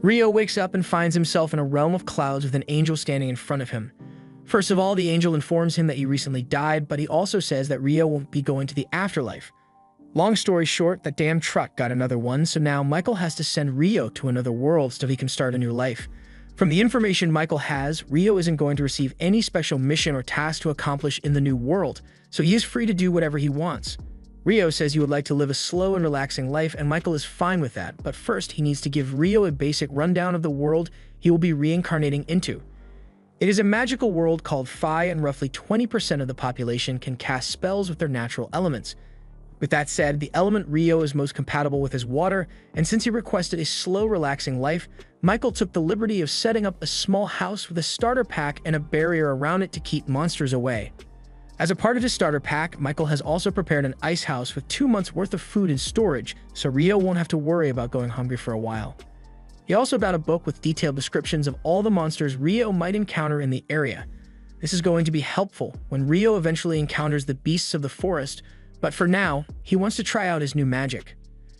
Rio wakes up and finds himself in a realm of clouds with an angel standing in front of him. First of all, the angel informs him that he recently died, but he also says that Rio won't be going to the afterlife. Long story short, that damn truck got another one, so now Michael has to send Rio to another world so he can start a new life. From the information Michael has, Rio isn't going to receive any special mission or task to accomplish in the new world, so he is free to do whatever he wants. Rio says he would like to live a slow and relaxing life, and Michael is fine with that, but first he needs to give Rio a basic rundown of the world he will be reincarnating into. It is a magical world called Phi, and roughly 20% of the population can cast spells with their natural elements. With that said, the element Rio is most compatible with is water, and since he requested a slow, relaxing life, Michael took the liberty of setting up a small house with a starter pack and a barrier around it to keep monsters away. As a part of his starter pack, Michael has also prepared an ice house with 2 months worth of food in storage, so Rio won't have to worry about going hungry for a while. He also bought a book with detailed descriptions of all the monsters Rio might encounter in the area. This is going to be helpful when Rio eventually encounters the beasts of the forest, but for now, he wants to try out his new magic.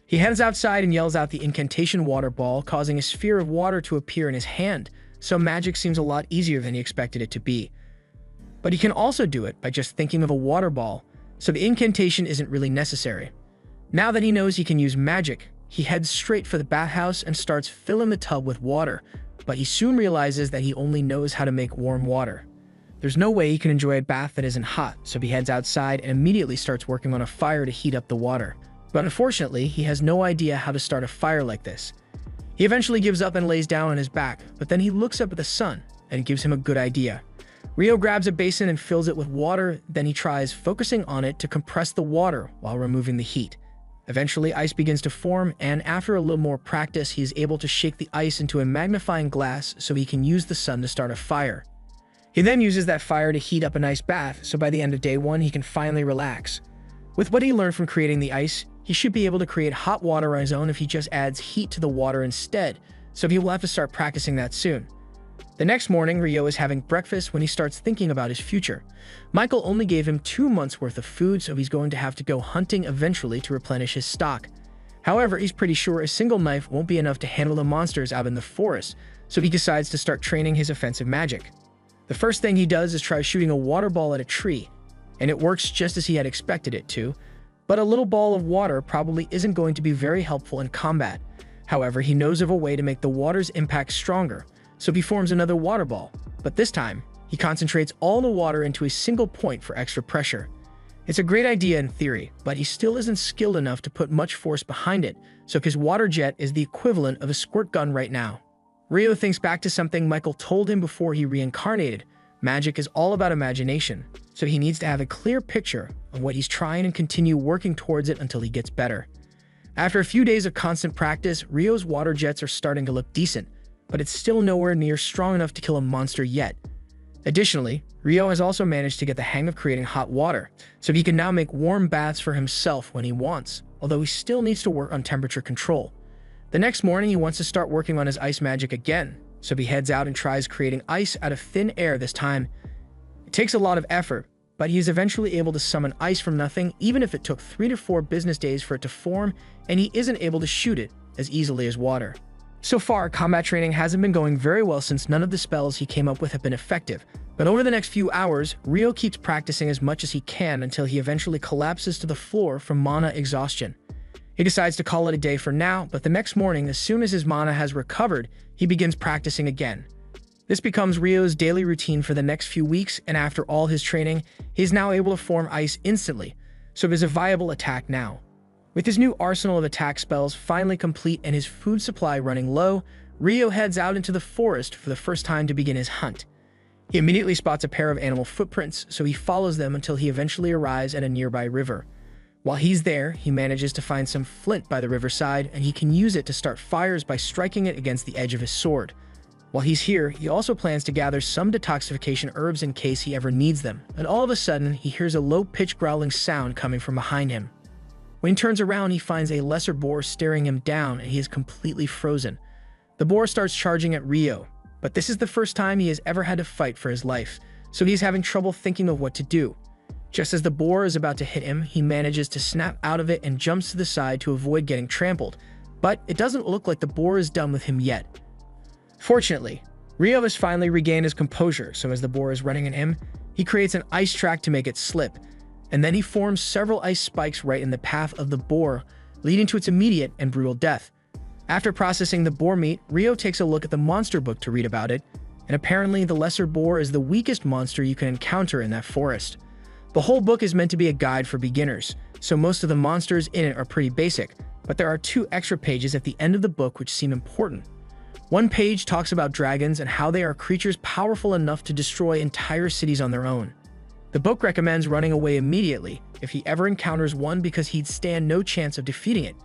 He heads outside and yells out the incantation water ball, causing a sphere of water to appear in his hand, so magic seems a lot easier than he expected it to be. But he can also do it by just thinking of a water ball, so the incantation isn't really necessary. Now that he knows he can use magic, he heads straight for the bathhouse and starts filling the tub with water, but he soon realizes that he only knows how to make warm water. There's no way he can enjoy a bath that isn't hot, so he heads outside and immediately starts working on a fire to heat up the water. But unfortunately, he has no idea how to start a fire like this. He eventually gives up and lays down on his back, but then he looks up at the sun, and it gives him a good idea. Rio grabs a basin and fills it with water, then he tries focusing on it to compress the water while removing the heat. Eventually, ice begins to form, and after a little more practice, he is able to shake the ice into a magnifying glass so he can use the sun to start a fire. He then uses that fire to heat up a nice bath, so by the end of day 1, he can finally relax. With what he learned from creating the ice, he should be able to create hot water on his own if he just adds heat to the water instead, so he will have to start practicing that soon. The next morning, Rio is having breakfast when he starts thinking about his future. Michael only gave him 2 months worth of food, so he's going to have to go hunting eventually to replenish his stock. However, he's pretty sure a single knife won't be enough to handle the monsters out in the forest, so he decides to start training his offensive magic. The first thing he does is try shooting a water ball at a tree, and it works just as he had expected it to, but a little ball of water probably isn't going to be very helpful in combat. However, he knows of a way to make the water's impact stronger, so he forms another water ball, but this time, he concentrates all the water into a single point for extra pressure. It's a great idea in theory, but he still isn't skilled enough to put much force behind it, so his water jet is the equivalent of a squirt gun right now. Rio thinks back to something Michael told him before he reincarnated. Magic is all about imagination, so he needs to have a clear picture of what he's trying and continue working towards it until he gets better. After a few days of constant practice, Rio's water jets are starting to look decent, but it's still nowhere near strong enough to kill a monster yet. Additionally, Rio has also managed to get the hang of creating hot water, so he can now make warm baths for himself when he wants, although he still needs to work on temperature control. The next morning, he wants to start working on his ice magic again, so he heads out and tries creating ice out of thin air this time. It takes a lot of effort, but he is eventually able to summon ice from nothing, even if it took 3 to 4 business days for it to form, and he isn't able to shoot it as easily as water. So far, combat training hasn't been going very well since none of the spells he came up with have been effective, but over the next few hours, Rio keeps practicing as much as he can until he eventually collapses to the floor from mana exhaustion. He decides to call it a day for now, but the next morning, as soon as his mana has recovered, he begins practicing again. This becomes Rio's daily routine for the next few weeks, and after all his training, he is now able to form ice instantly, so it is a viable attack now. With his new arsenal of attack spells finally complete and his food supply running low, Rio heads out into the forest for the first time to begin his hunt. He immediately spots a pair of animal footprints, so he follows them until he eventually arrives at a nearby river. While he's there, he manages to find some flint by the riverside, and he can use it to start fires by striking it against the edge of his sword. While he's here, he also plans to gather some detoxification herbs in case he ever needs them, and all of a sudden, he hears a low-pitched growling sound coming from behind him. When he turns around, he finds a lesser boar staring him down, and he is completely frozen. The boar starts charging at Rio, but this is the first time he has ever had to fight for his life, so he's having trouble thinking of what to do. Just as the boar is about to hit him, he manages to snap out of it and jumps to the side to avoid getting trampled. But it doesn't look like the boar is done with him yet. Fortunately, Rio has finally regained his composure, so as the boar is running at him, he creates an ice track to make it slip, and then he forms several ice spikes right in the path of the boar, leading to its immediate and brutal death. After processing the boar meat, Rio takes a look at the monster book to read about it, and apparently the lesser boar is the weakest monster you can encounter in that forest. The whole book is meant to be a guide for beginners, so most of the monsters in it are pretty basic, but there are 2 extra pages at the end of the book which seem important. One page talks about dragons and how they are creatures powerful enough to destroy entire cities on their own. The book recommends running away immediately if he ever encounters one because he'd stand no chance of defeating it,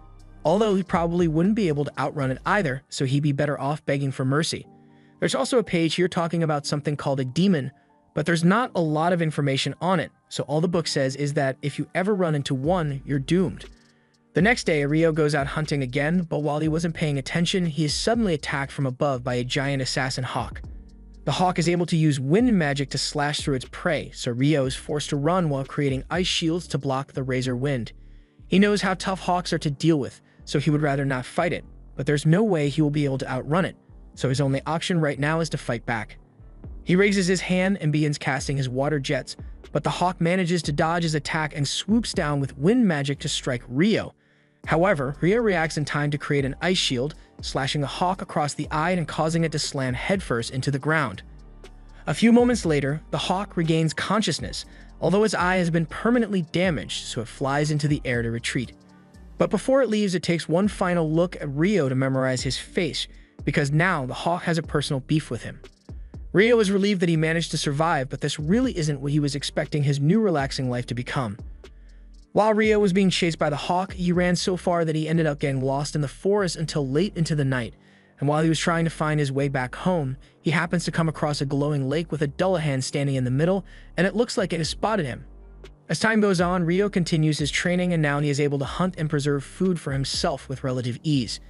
although he probably wouldn't be able to outrun it either, so he'd be better off begging for mercy. There's also a page here talking about something called a demon, but there's not a lot of information on it, so all the book says is that if you ever run into one, you're doomed. The next day, Rio goes out hunting again, but while he wasn't paying attention, he is suddenly attacked from above by a giant assassin hawk. The hawk is able to use wind magic to slash through its prey, so Rio is forced to run while creating ice shields to block the razor wind. He knows how tough hawks are to deal with, so he would rather not fight it, but there's no way he will be able to outrun it, so his only option right now is to fight back. He raises his hand and begins casting his water jets, but the hawk manages to dodge his attack and swoops down with wind magic to strike Rio. However, Rio reacts in time to create an ice shield, slashing the hawk across the eye and causing it to slam headfirst into the ground. A few moments later, the hawk regains consciousness, although its eye has been permanently damaged, so it flies into the air to retreat. But before it leaves, it takes one final look at Rio to memorize his face, because now the hawk has a personal beef with him. Rio is relieved that he managed to survive, but this really isn't what he was expecting his new relaxing life to become. While Rio was being chased by the hawk, he ran so far that he ended up getting lost in the forest until late into the night, and while he was trying to find his way back home, he happens to come across a glowing lake with a Dullahan standing in the middle, and it looks like it has spotted him. As time goes on, Rio continues his training, and now he is able to hunt and preserve food for himself with relative ease.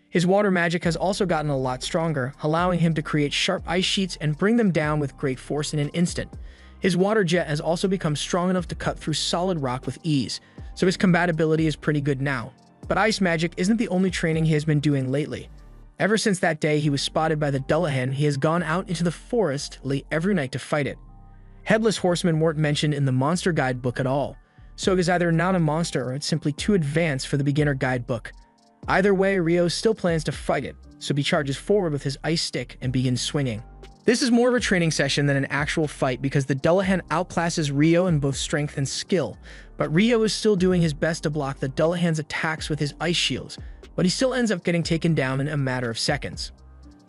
His water magic has also gotten a lot stronger, allowing him to create sharp ice sheets and bring them down with great force in an instant. His water jet has also become strong enough to cut through solid rock with ease, so his combatability is pretty good now. But ice magic isn't the only training he has been doing lately. Ever since that day he was spotted by the Dullahan, he has gone out into the forest late every night to fight it. Headless horsemen weren't mentioned in the monster guidebook at all, so it is either not a monster or it's simply too advanced for the beginner guidebook. Either way, Rio still plans to fight it, so he charges forward with his ice stick and begins swinging. This is more of a training session than an actual fight because the Dullahan outclasses Rio in both strength and skill, but Rio is still doing his best to block the Dullahan's attacks with his ice shields, but he still ends up getting taken down in a matter of seconds.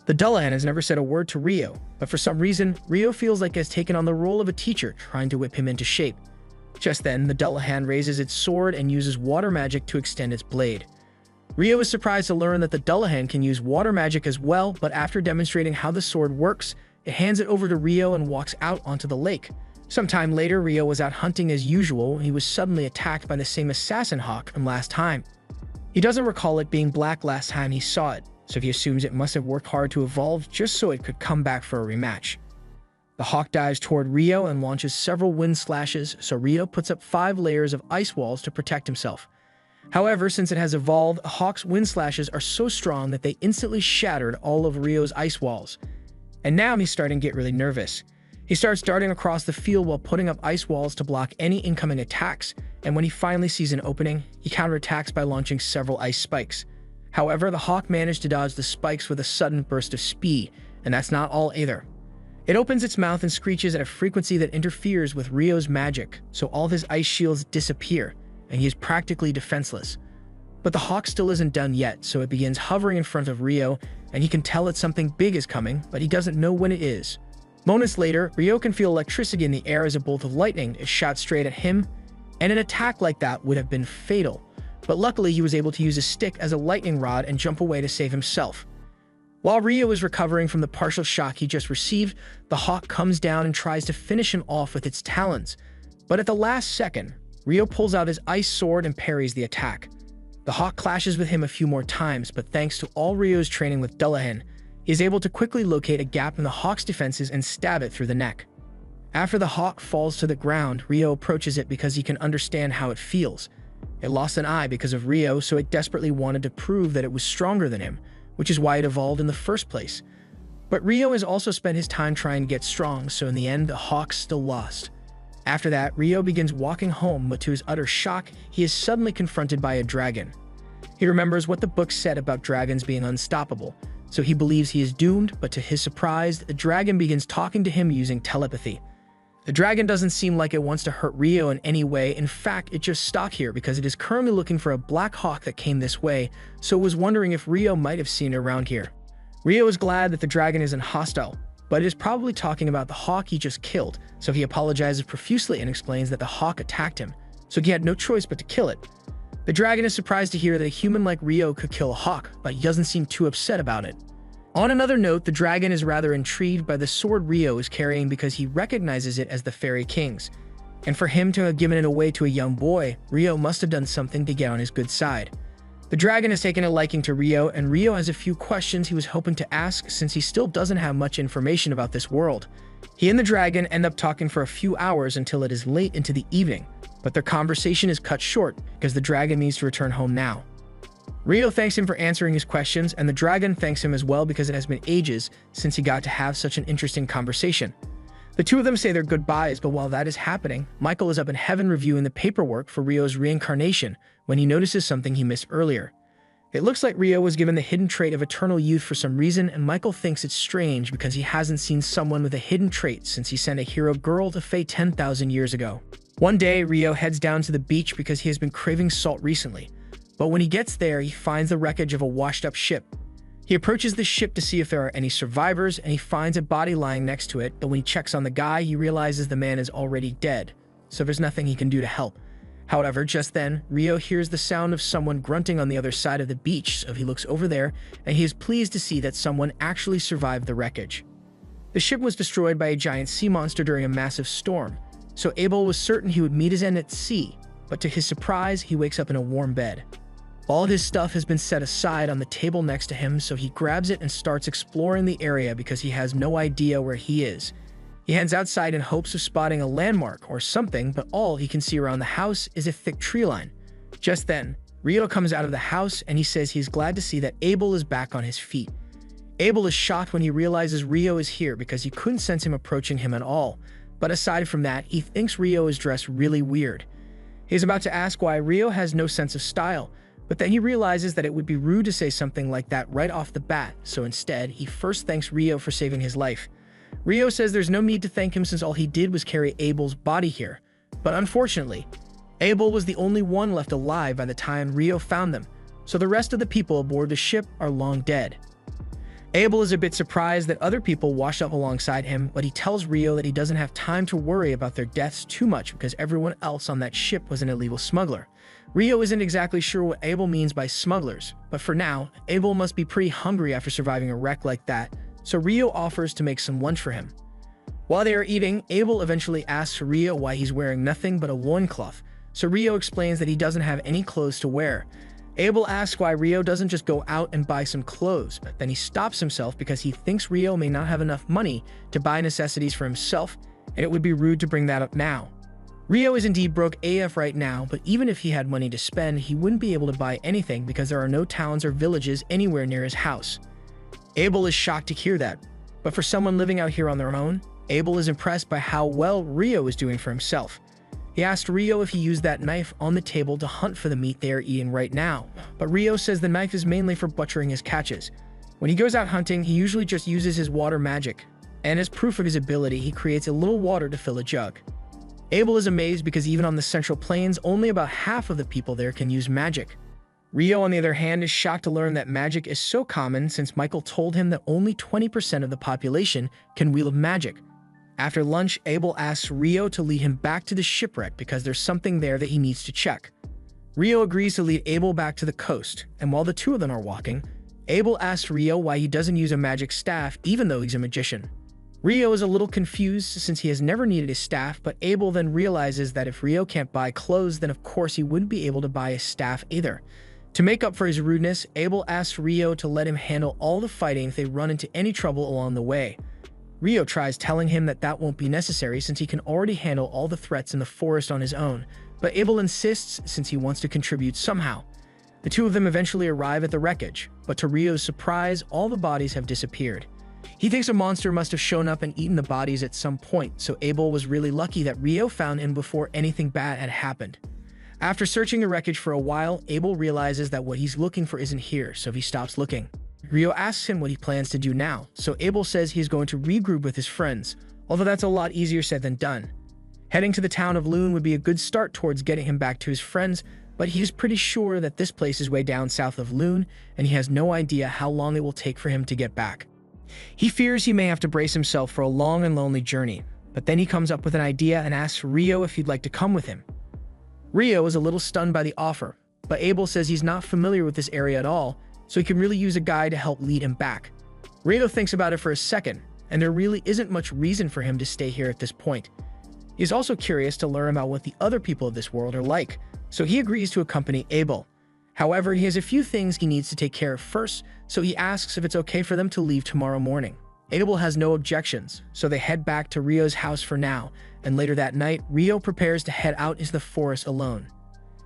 The Dullahan has never said a word to Rio, but for some reason, Rio feels like he has taken on the role of a teacher trying to whip him into shape. Just then, the Dullahan raises its sword and uses water magic to extend its blade. Rio is surprised to learn that the Dullahan can use water magic as well, but after demonstrating how the sword works, it hands it over to Rio and walks out onto the lake. Sometime later, Rio was out hunting as usual when he was suddenly attacked by the same assassin hawk from last time. He doesn't recall it being black last time he saw it, so he assumes it must have worked hard to evolve just so it could come back for a rematch. The hawk dives toward Rio and launches several wind slashes, so Rio puts up 5 layers of ice walls to protect himself. However, since it has evolved, a hawk's wind slashes are so strong that they instantly shattered all of Rio's ice walls. And now he's starting to get really nervous. He starts darting across the field while putting up ice walls to block any incoming attacks, and when he finally sees an opening, he counterattacks by launching several ice spikes. However, the hawk managed to dodge the spikes with a sudden burst of speed, and that's not all either. It opens its mouth and screeches at a frequency that interferes with Rio's magic, so all of his ice shields disappear, and he is practically defenseless. But the hawk still isn't done yet, so it begins hovering in front of Rio, and he can tell that something big is coming, but he doesn't know when it is. Moments later, Rio can feel electricity in the air as a bolt of lightning is shot straight at him, and an attack like that would have been fatal. But luckily, he was able to use a stick as a lightning rod and jump away to save himself. While Rio is recovering from the partial shock he just received, the hawk comes down and tries to finish him off with its talons. But at the last second, Rio pulls out his ice sword and parries the attack. The hawk clashes with him a few more times, but thanks to all Rio's training with Dullahan, he is able to quickly locate a gap in the hawk's defenses and stab it through the neck. After the hawk falls to the ground, Rio approaches it because he can understand how it feels. It lost an eye because of Rio, so it desperately wanted to prove that it was stronger than him, which is why it evolved in the first place. But Rio has also spent his time trying to get strong, so in the end, the Hawk still lost. After that, Rio begins walking home, but to his utter shock, he is suddenly confronted by a dragon. He remembers what the book said about dragons being unstoppable, so he believes he is doomed, but to his surprise, the dragon begins talking to him using telepathy. The dragon doesn't seem like it wants to hurt Rio in any way. In fact, it just stuck here because it is currently looking for a black hawk that came this way, so it was wondering if Rio might have seen it around here. Rio is glad that the dragon isn't hostile, but it is probably talking about the hawk he just killed, so he apologizes profusely and explains that the hawk attacked him, so he had no choice but to kill it. The dragon is surprised to hear that a human like Rio could kill a hawk, but he doesn't seem too upset about it. On another note, the dragon is rather intrigued by the sword Rio is carrying because he recognizes it as the Fairy King's. And for him to have given it away to a young boy, Rio must have done something to get on his good side. The dragon has taken a liking to Rio, and Rio has a few questions he was hoping to ask since he still doesn't have much information about this world. He and the dragon end up talking for a few hours until it is late into the evening, but their conversation is cut short because the dragon needs to return home now. Rio thanks him for answering his questions, and the dragon thanks him as well because it has been ages since he got to have such an interesting conversation. The two of them say their goodbyes, but while that is happening, Michael is up in heaven reviewing the paperwork for Rio's reincarnation when he notices something he missed earlier. It looks like Rio was given the hidden trait of eternal youth for some reason, and Michael thinks it's strange because he hasn't seen someone with a hidden trait since he sent a hero girl to Fae 10,000 years ago. One day, Rio heads down to the beach because he has been craving salt recently. But when he gets there, he finds the wreckage of a washed-up ship. He approaches the ship to see if there are any survivors, and he finds a body lying next to it, but when he checks on the guy, he realizes the man is already dead, so there's nothing he can do to help. However, just then, Rio hears the sound of someone grunting on the other side of the beach, so he looks over there, and he is pleased to see that someone actually survived the wreckage. The ship was destroyed by a giant sea monster during a massive storm, so Abel was certain he would meet his end at sea, but to his surprise, he wakes up in a warm bed. All of his stuff has been set aside on the table next to him, so he grabs it and starts exploring the area because he has no idea where he is. He heads outside in hopes of spotting a landmark or something, but all he can see around the house is a thick tree line. Just then, Rio comes out of the house and he says he's glad to see that Abel is back on his feet. Abel is shocked when he realizes Rio is here because he couldn't sense him approaching him at all, but aside from that, he thinks Rio is dressed really weird. He's about to ask why Rio has no sense of style, but then he realizes that it would be rude to say something like that right off the bat, so instead, he first thanks Rio for saving his life. Rio says there's no need to thank him since all he did was carry Abel's body here, but unfortunately, Abel was the only one left alive by the time Rio found them, so the rest of the people aboard the ship are long dead. Abel is a bit surprised that other people washed up alongside him, but he tells Rio that he doesn't have time to worry about their deaths too much because everyone else on that ship was an illegal smuggler. Rio isn't exactly sure what Abel means by smugglers, but for now, Abel must be pretty hungry after surviving a wreck like that, so Rio offers to make some lunch for him. While they are eating, Abel eventually asks Rio why he's wearing nothing but a loincloth, so Rio explains that he doesn't have any clothes to wear. Abel asks why Rio doesn't just go out and buy some clothes, but then he stops himself because he thinks Rio may not have enough money to buy necessities for himself, and it would be rude to bring that up now. Rio is indeed broke AF right now, but even if he had money to spend, he wouldn't be able to buy anything because there are no towns or villages anywhere near his house. Abel is shocked to hear that, but for someone living out here on their own, Abel is impressed by how well Rio is doing for himself. He asked Rio if he used that knife on the table to hunt for the meat they are eating right now, but Rio says the knife is mainly for butchering his catches. When he goes out hunting, he usually just uses his water magic, and as proof of his ability, he creates a little water to fill a jug. Abel is amazed because even on the Central Plains, only about half of the people there can use magic. Rio, on the other hand, is shocked to learn that magic is so common since Michael told him that only 20% of the population can wield magic. After lunch, Abel asks Rio to lead him back to the shipwreck because there's something there that he needs to check. Rio agrees to lead Abel back to the coast, and while the two of them are walking, Abel asks Rio why he doesn't use a magic staff even though he's a magician. Rio is a little confused since he has never needed a staff, but Abel then realizes that if Rio can't buy clothes, then of course he wouldn't be able to buy a staff either. To make up for his rudeness, Abel asks Rio to let him handle all the fighting if they run into any trouble along the way. Rio tries telling him that that won't be necessary since he can already handle all the threats in the forest on his own, but Abel insists since he wants to contribute somehow. The two of them eventually arrive at the wreckage, but to Rio's surprise, all the bodies have disappeared. He thinks a monster must have shown up and eaten the bodies at some point, so Abel was really lucky that Rio found him before anything bad had happened. After searching the wreckage for a while, Abel realizes that what he's looking for isn't here, so he stops looking. Rio asks him what he plans to do now, so Abel says he's going to regroup with his friends, although that's a lot easier said than done. Heading to the town of Loon would be a good start towards getting him back to his friends, but he's pretty sure that this place is way down south of Loon, and he has no idea how long it will take for him to get back. He fears he may have to brace himself for a long and lonely journey, but then he comes up with an idea and asks Rio if he'd like to come with him. Rio is a little stunned by the offer, but Abel says he's not familiar with this area at all, so he can really use a guide to help lead him back. Rio thinks about it for a second, and there really isn't much reason for him to stay here at this point. He's also curious to learn about what the other people of this world are like, so he agrees to accompany Abel. However, he has a few things he needs to take care of first, so he asks if it's okay for them to leave tomorrow morning. Abel has no objections, so they head back to Rio's house for now, and later that night, Rio prepares to head out into the forest alone.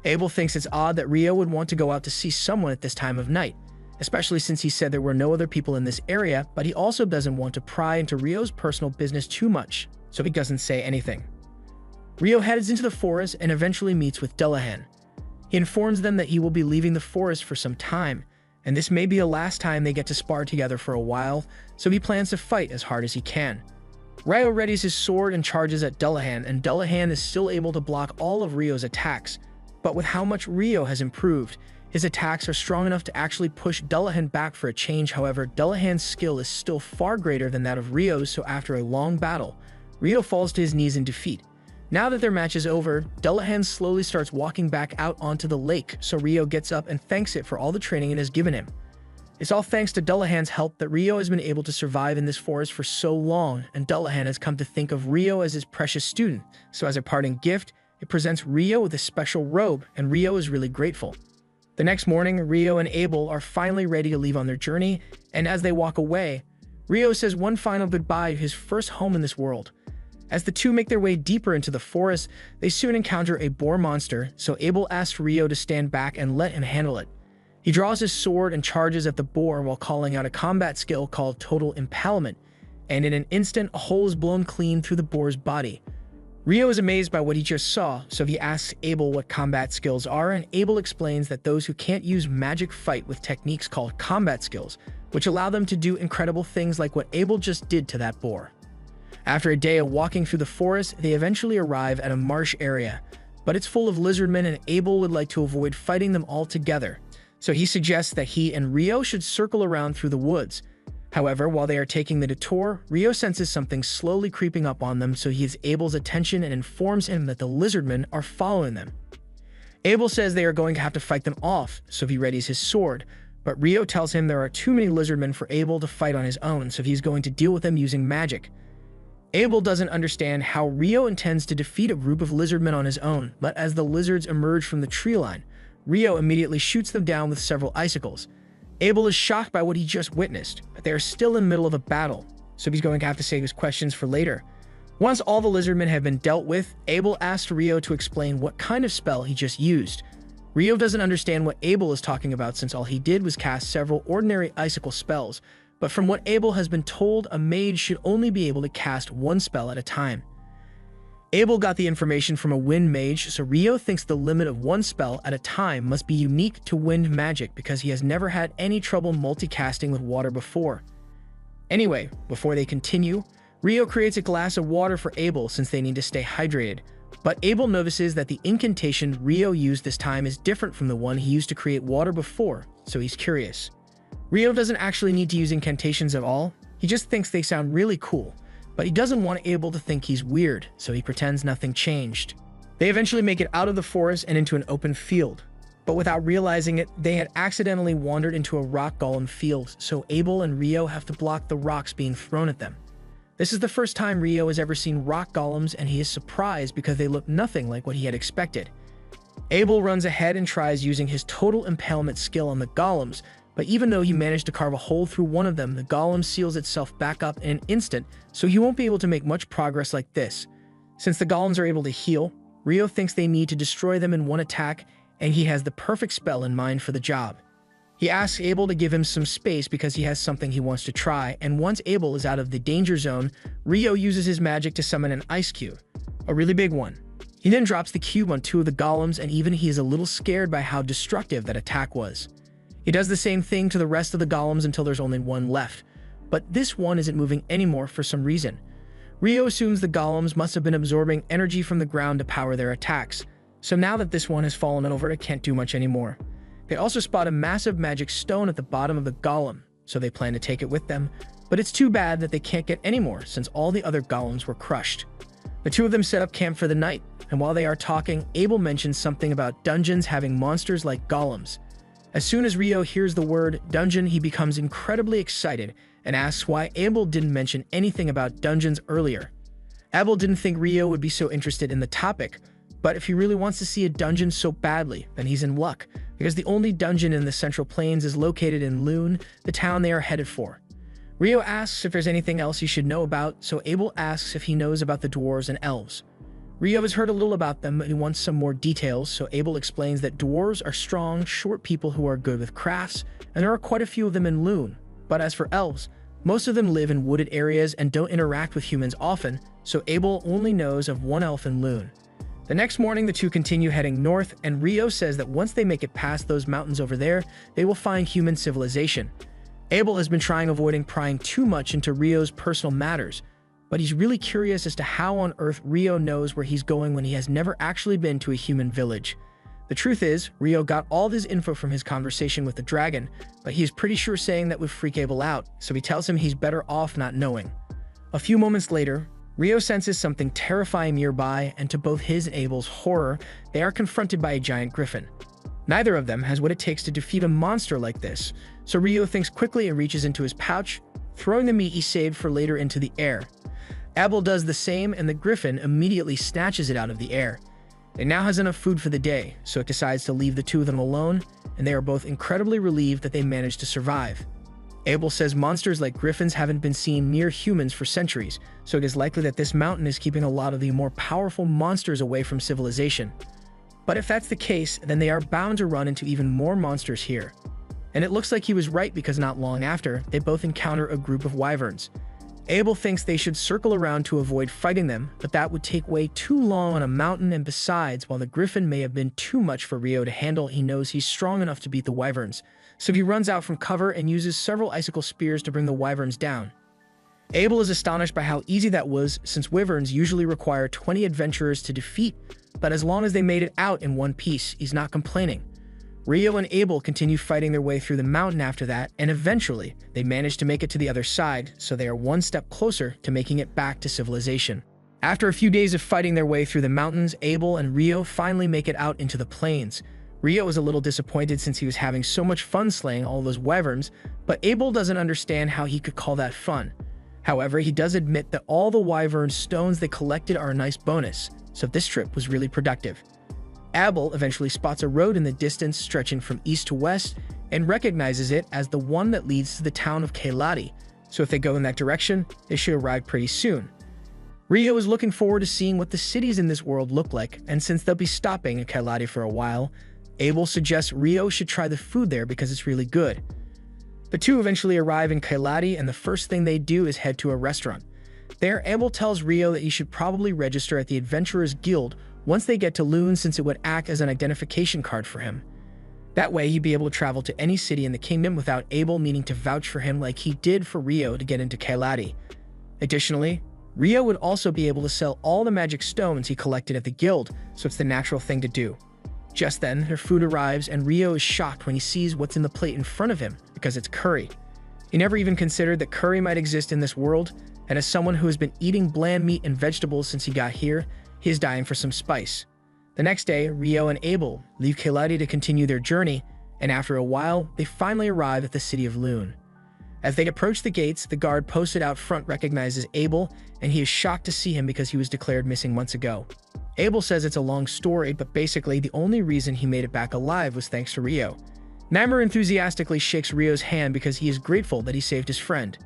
Abel thinks it's odd that Rio would want to go out to see someone at this time of night, especially since he said there were no other people in this area, but he also doesn't want to pry into Rio's personal business too much, so he doesn't say anything. Rio heads into the forest and eventually meets with Dullahan. He informs them that he will be leaving the forest for some time, and this may be the last time they get to spar together for a while, so he plans to fight as hard as he can. Rio readies his sword and charges at Dullahan, and Dullahan is still able to block all of Rio's attacks, but with how much Rio has improved, his attacks are strong enough to actually push Dullahan back for a change. However, Dullahan's skill is still far greater than that of Rio's, so after a long battle, Rio falls to his knees in defeat. Now that their match is over, Dullahan slowly starts walking back out onto the lake, so Rio gets up and thanks it for all the training it has given him. It's all thanks to Dullahan's help that Rio has been able to survive in this forest for so long, and Dullahan has come to think of Rio as his precious student, so as a parting gift, it presents Rio with a special robe, and Rio is really grateful. The next morning, Rio and Abel are finally ready to leave on their journey, and as they walk away, Rio says one final goodbye to his first home in this world. As the two make their way deeper into the forest, they soon encounter a boar monster, so Abel asks Rio to stand back and let him handle it. He draws his sword and charges at the boar while calling out a combat skill called Total Impalement, and in an instant, a hole is blown clean through the boar's body. Rio is amazed by what he just saw, so he asks Abel what combat skills are, and Abel explains that those who can't use magic fight with techniques called combat skills, which allow them to do incredible things like what Abel just did to that boar. After a day of walking through the forest, they eventually arrive at a marsh area, but it's full of lizardmen and Abel would like to avoid fighting them all together, so he suggests that he and Rio should circle around through the woods. However, while they are taking the detour, Rio senses something slowly creeping up on them, so he has Abel's attention and informs him that the lizardmen are following them. Abel says they are going to have to fight them off, so he readies his sword, but Rio tells him there are too many lizardmen for Abel to fight on his own, so he's going to deal with them using magic. Abel doesn't understand how Rio intends to defeat a group of lizardmen on his own, but as the lizards emerge from the tree line, Rio immediately shoots them down with several icicles. Abel is shocked by what he just witnessed, but they are still in the middle of a battle, so he's going to have to save his questions for later. Once all the lizardmen have been dealt with, Abel asks Rio to explain what kind of spell he just used. Rio doesn't understand what Abel is talking about since all he did was cast several ordinary icicle spells, but from what Abel has been told, a mage should only be able to cast one spell at a time. Abel got the information from a wind mage, so Rio thinks the limit of one spell at a time must be unique to wind magic because he has never had any trouble multicasting with water before. Anyway, before they continue, Rio creates a glass of water for Abel since they need to stay hydrated, but Abel notices that the incantation Rio used this time is different from the one he used to create water before, so he's curious. Rio doesn't actually need to use incantations at all, he just thinks they sound really cool, but he doesn't want Abel to think he's weird, so he pretends nothing changed. They eventually make it out of the forest and into an open field, but without realizing it, they had accidentally wandered into a rock golem field, so Abel and Rio have to block the rocks being thrown at them. This is the first time Rio has ever seen rock golems, and he is surprised because they look nothing like what he had expected. Abel runs ahead and tries using his Total Impalement skill on the golems, but even though he managed to carve a hole through one of them, the golem seals itself back up in an instant, so he won't be able to make much progress like this. Since the golems are able to heal, Rio thinks they need to destroy them in one attack, and he has the perfect spell in mind for the job. He asks Abel to give him some space because he has something he wants to try, and once Abel is out of the danger zone, Rio uses his magic to summon an ice cube, a really big one. He then drops the cube on two of the golems, and even he is a little scared by how destructive that attack was. He does the same thing to the rest of the golems until there's only one left, but this one isn't moving anymore for some reason. Rio assumes the golems must have been absorbing energy from the ground to power their attacks, so now that this one has fallen over, it can't do much anymore. They also spot a massive magic stone at the bottom of the golem, so they plan to take it with them, but it's too bad that they can't get any more since all the other golems were crushed. The two of them set up camp for the night, and while they are talking, Abel mentions something about dungeons having monsters like golems. As soon as Rio hears the word dungeon, he becomes incredibly excited and asks why Abel didn't mention anything about dungeons earlier. Abel didn't think Rio would be so interested in the topic, but if he really wants to see a dungeon so badly, then he's in luck, because the only dungeon in the Central Plains is located in Lune, the town they are headed for. Rio asks if there's anything else he should know about, so Abel asks if he knows about the dwarves and elves. Rio has heard a little about them, but he wants some more details, so Abel explains that dwarves are strong, short people who are good with crafts, and there are quite a few of them in Lune. But as for elves, most of them live in wooded areas and don't interact with humans often, so Abel only knows of one elf in Lune. The next morning, the two continue heading north, and Rio says that once they make it past those mountains over there, they will find human civilization. Abel has been trying avoiding prying too much into Rio's personal matters, but he's really curious as to how on earth Rio knows where he's going when he has never actually been to a human village. The truth is, Rio got all this info from his conversation with the dragon, but he is pretty sure saying that would freak Abel out, so he tells him he's better off not knowing. A few moments later, Rio senses something terrifying nearby, and to both his and Abel's horror, they are confronted by a giant griffin. Neither of them has what it takes to defeat a monster like this, so Rio thinks quickly and reaches into his pouch, throwing the meat he saved for later into the air. Abel does the same, and the griffin immediately snatches it out of the air. It now has enough food for the day, so it decides to leave the two of them alone, and they are both incredibly relieved that they managed to survive. Abel says monsters like griffins haven't been seen near humans for centuries, so it is likely that this mountain is keeping a lot of the more powerful monsters away from civilization. But if that's the case, then they are bound to run into even more monsters here. And it looks like he was right, because not long after, they both encounter a group of wyverns. Abel thinks they should circle around to avoid fighting them, but that would take way too long on a mountain, and besides, while the griffin may have been too much for Rio to handle, he knows he's strong enough to beat the wyverns. So he runs out from cover and uses several icicle spears to bring the wyverns down. Abel is astonished by how easy that was, since wyverns usually require 20 adventurers to defeat, but as long as they made it out in one piece, he's not complaining. Rio and Abel continue fighting their way through the mountain after that, and eventually, they manage to make it to the other side, so they are one step closer to making it back to civilization. After a few days of fighting their way through the mountains, Abel and Rio finally make it out into the plains. Rio is a little disappointed since he was having so much fun slaying all those wyverns, but Abel doesn't understand how he could call that fun. However, he does admit that all the wyvern stones they collected are a nice bonus, so this trip was really productive. Abel eventually spots a road in the distance stretching from east to west and recognizes it as the one that leads to the town of Kailati, so if they go in that direction, they should arrive pretty soon. Rio is looking forward to seeing what the cities in this world look like, and since they'll be stopping in Kailati for a while, Abel suggests Rio should try the food there because it's really good. The two eventually arrive in Kailati, and the first thing they do is head to a restaurant. There, Abel tells Rio that he should probably register at the Adventurers Guild once they get to Lune, since it would act as an identification card for him. That way, he'd be able to travel to any city in the kingdom without Abel needing to vouch for him like he did for Rio to get into Kailati. Additionally, Rio would also be able to sell all the magic stones he collected at the guild, so it's the natural thing to do. Just then, their food arrives, and Rio is shocked when he sees what's in the plate in front of him, because it's curry. He never even considered that curry might exist in this world, and as someone who has been eating bland meat and vegetables since he got here, he is dying for some spice. The next day, Rio and Abel leave Kailati to continue their journey, and after a while, they finally arrive at the city of Lune. As they approach the gates, the guard posted out front recognizes Abel, and he is shocked to see him because he was declared missing months ago. Abel says it's a long story, but basically the only reason he made it back alive was thanks to Rio. Nymer enthusiastically shakes Rio's hand because he is grateful that he saved his friend.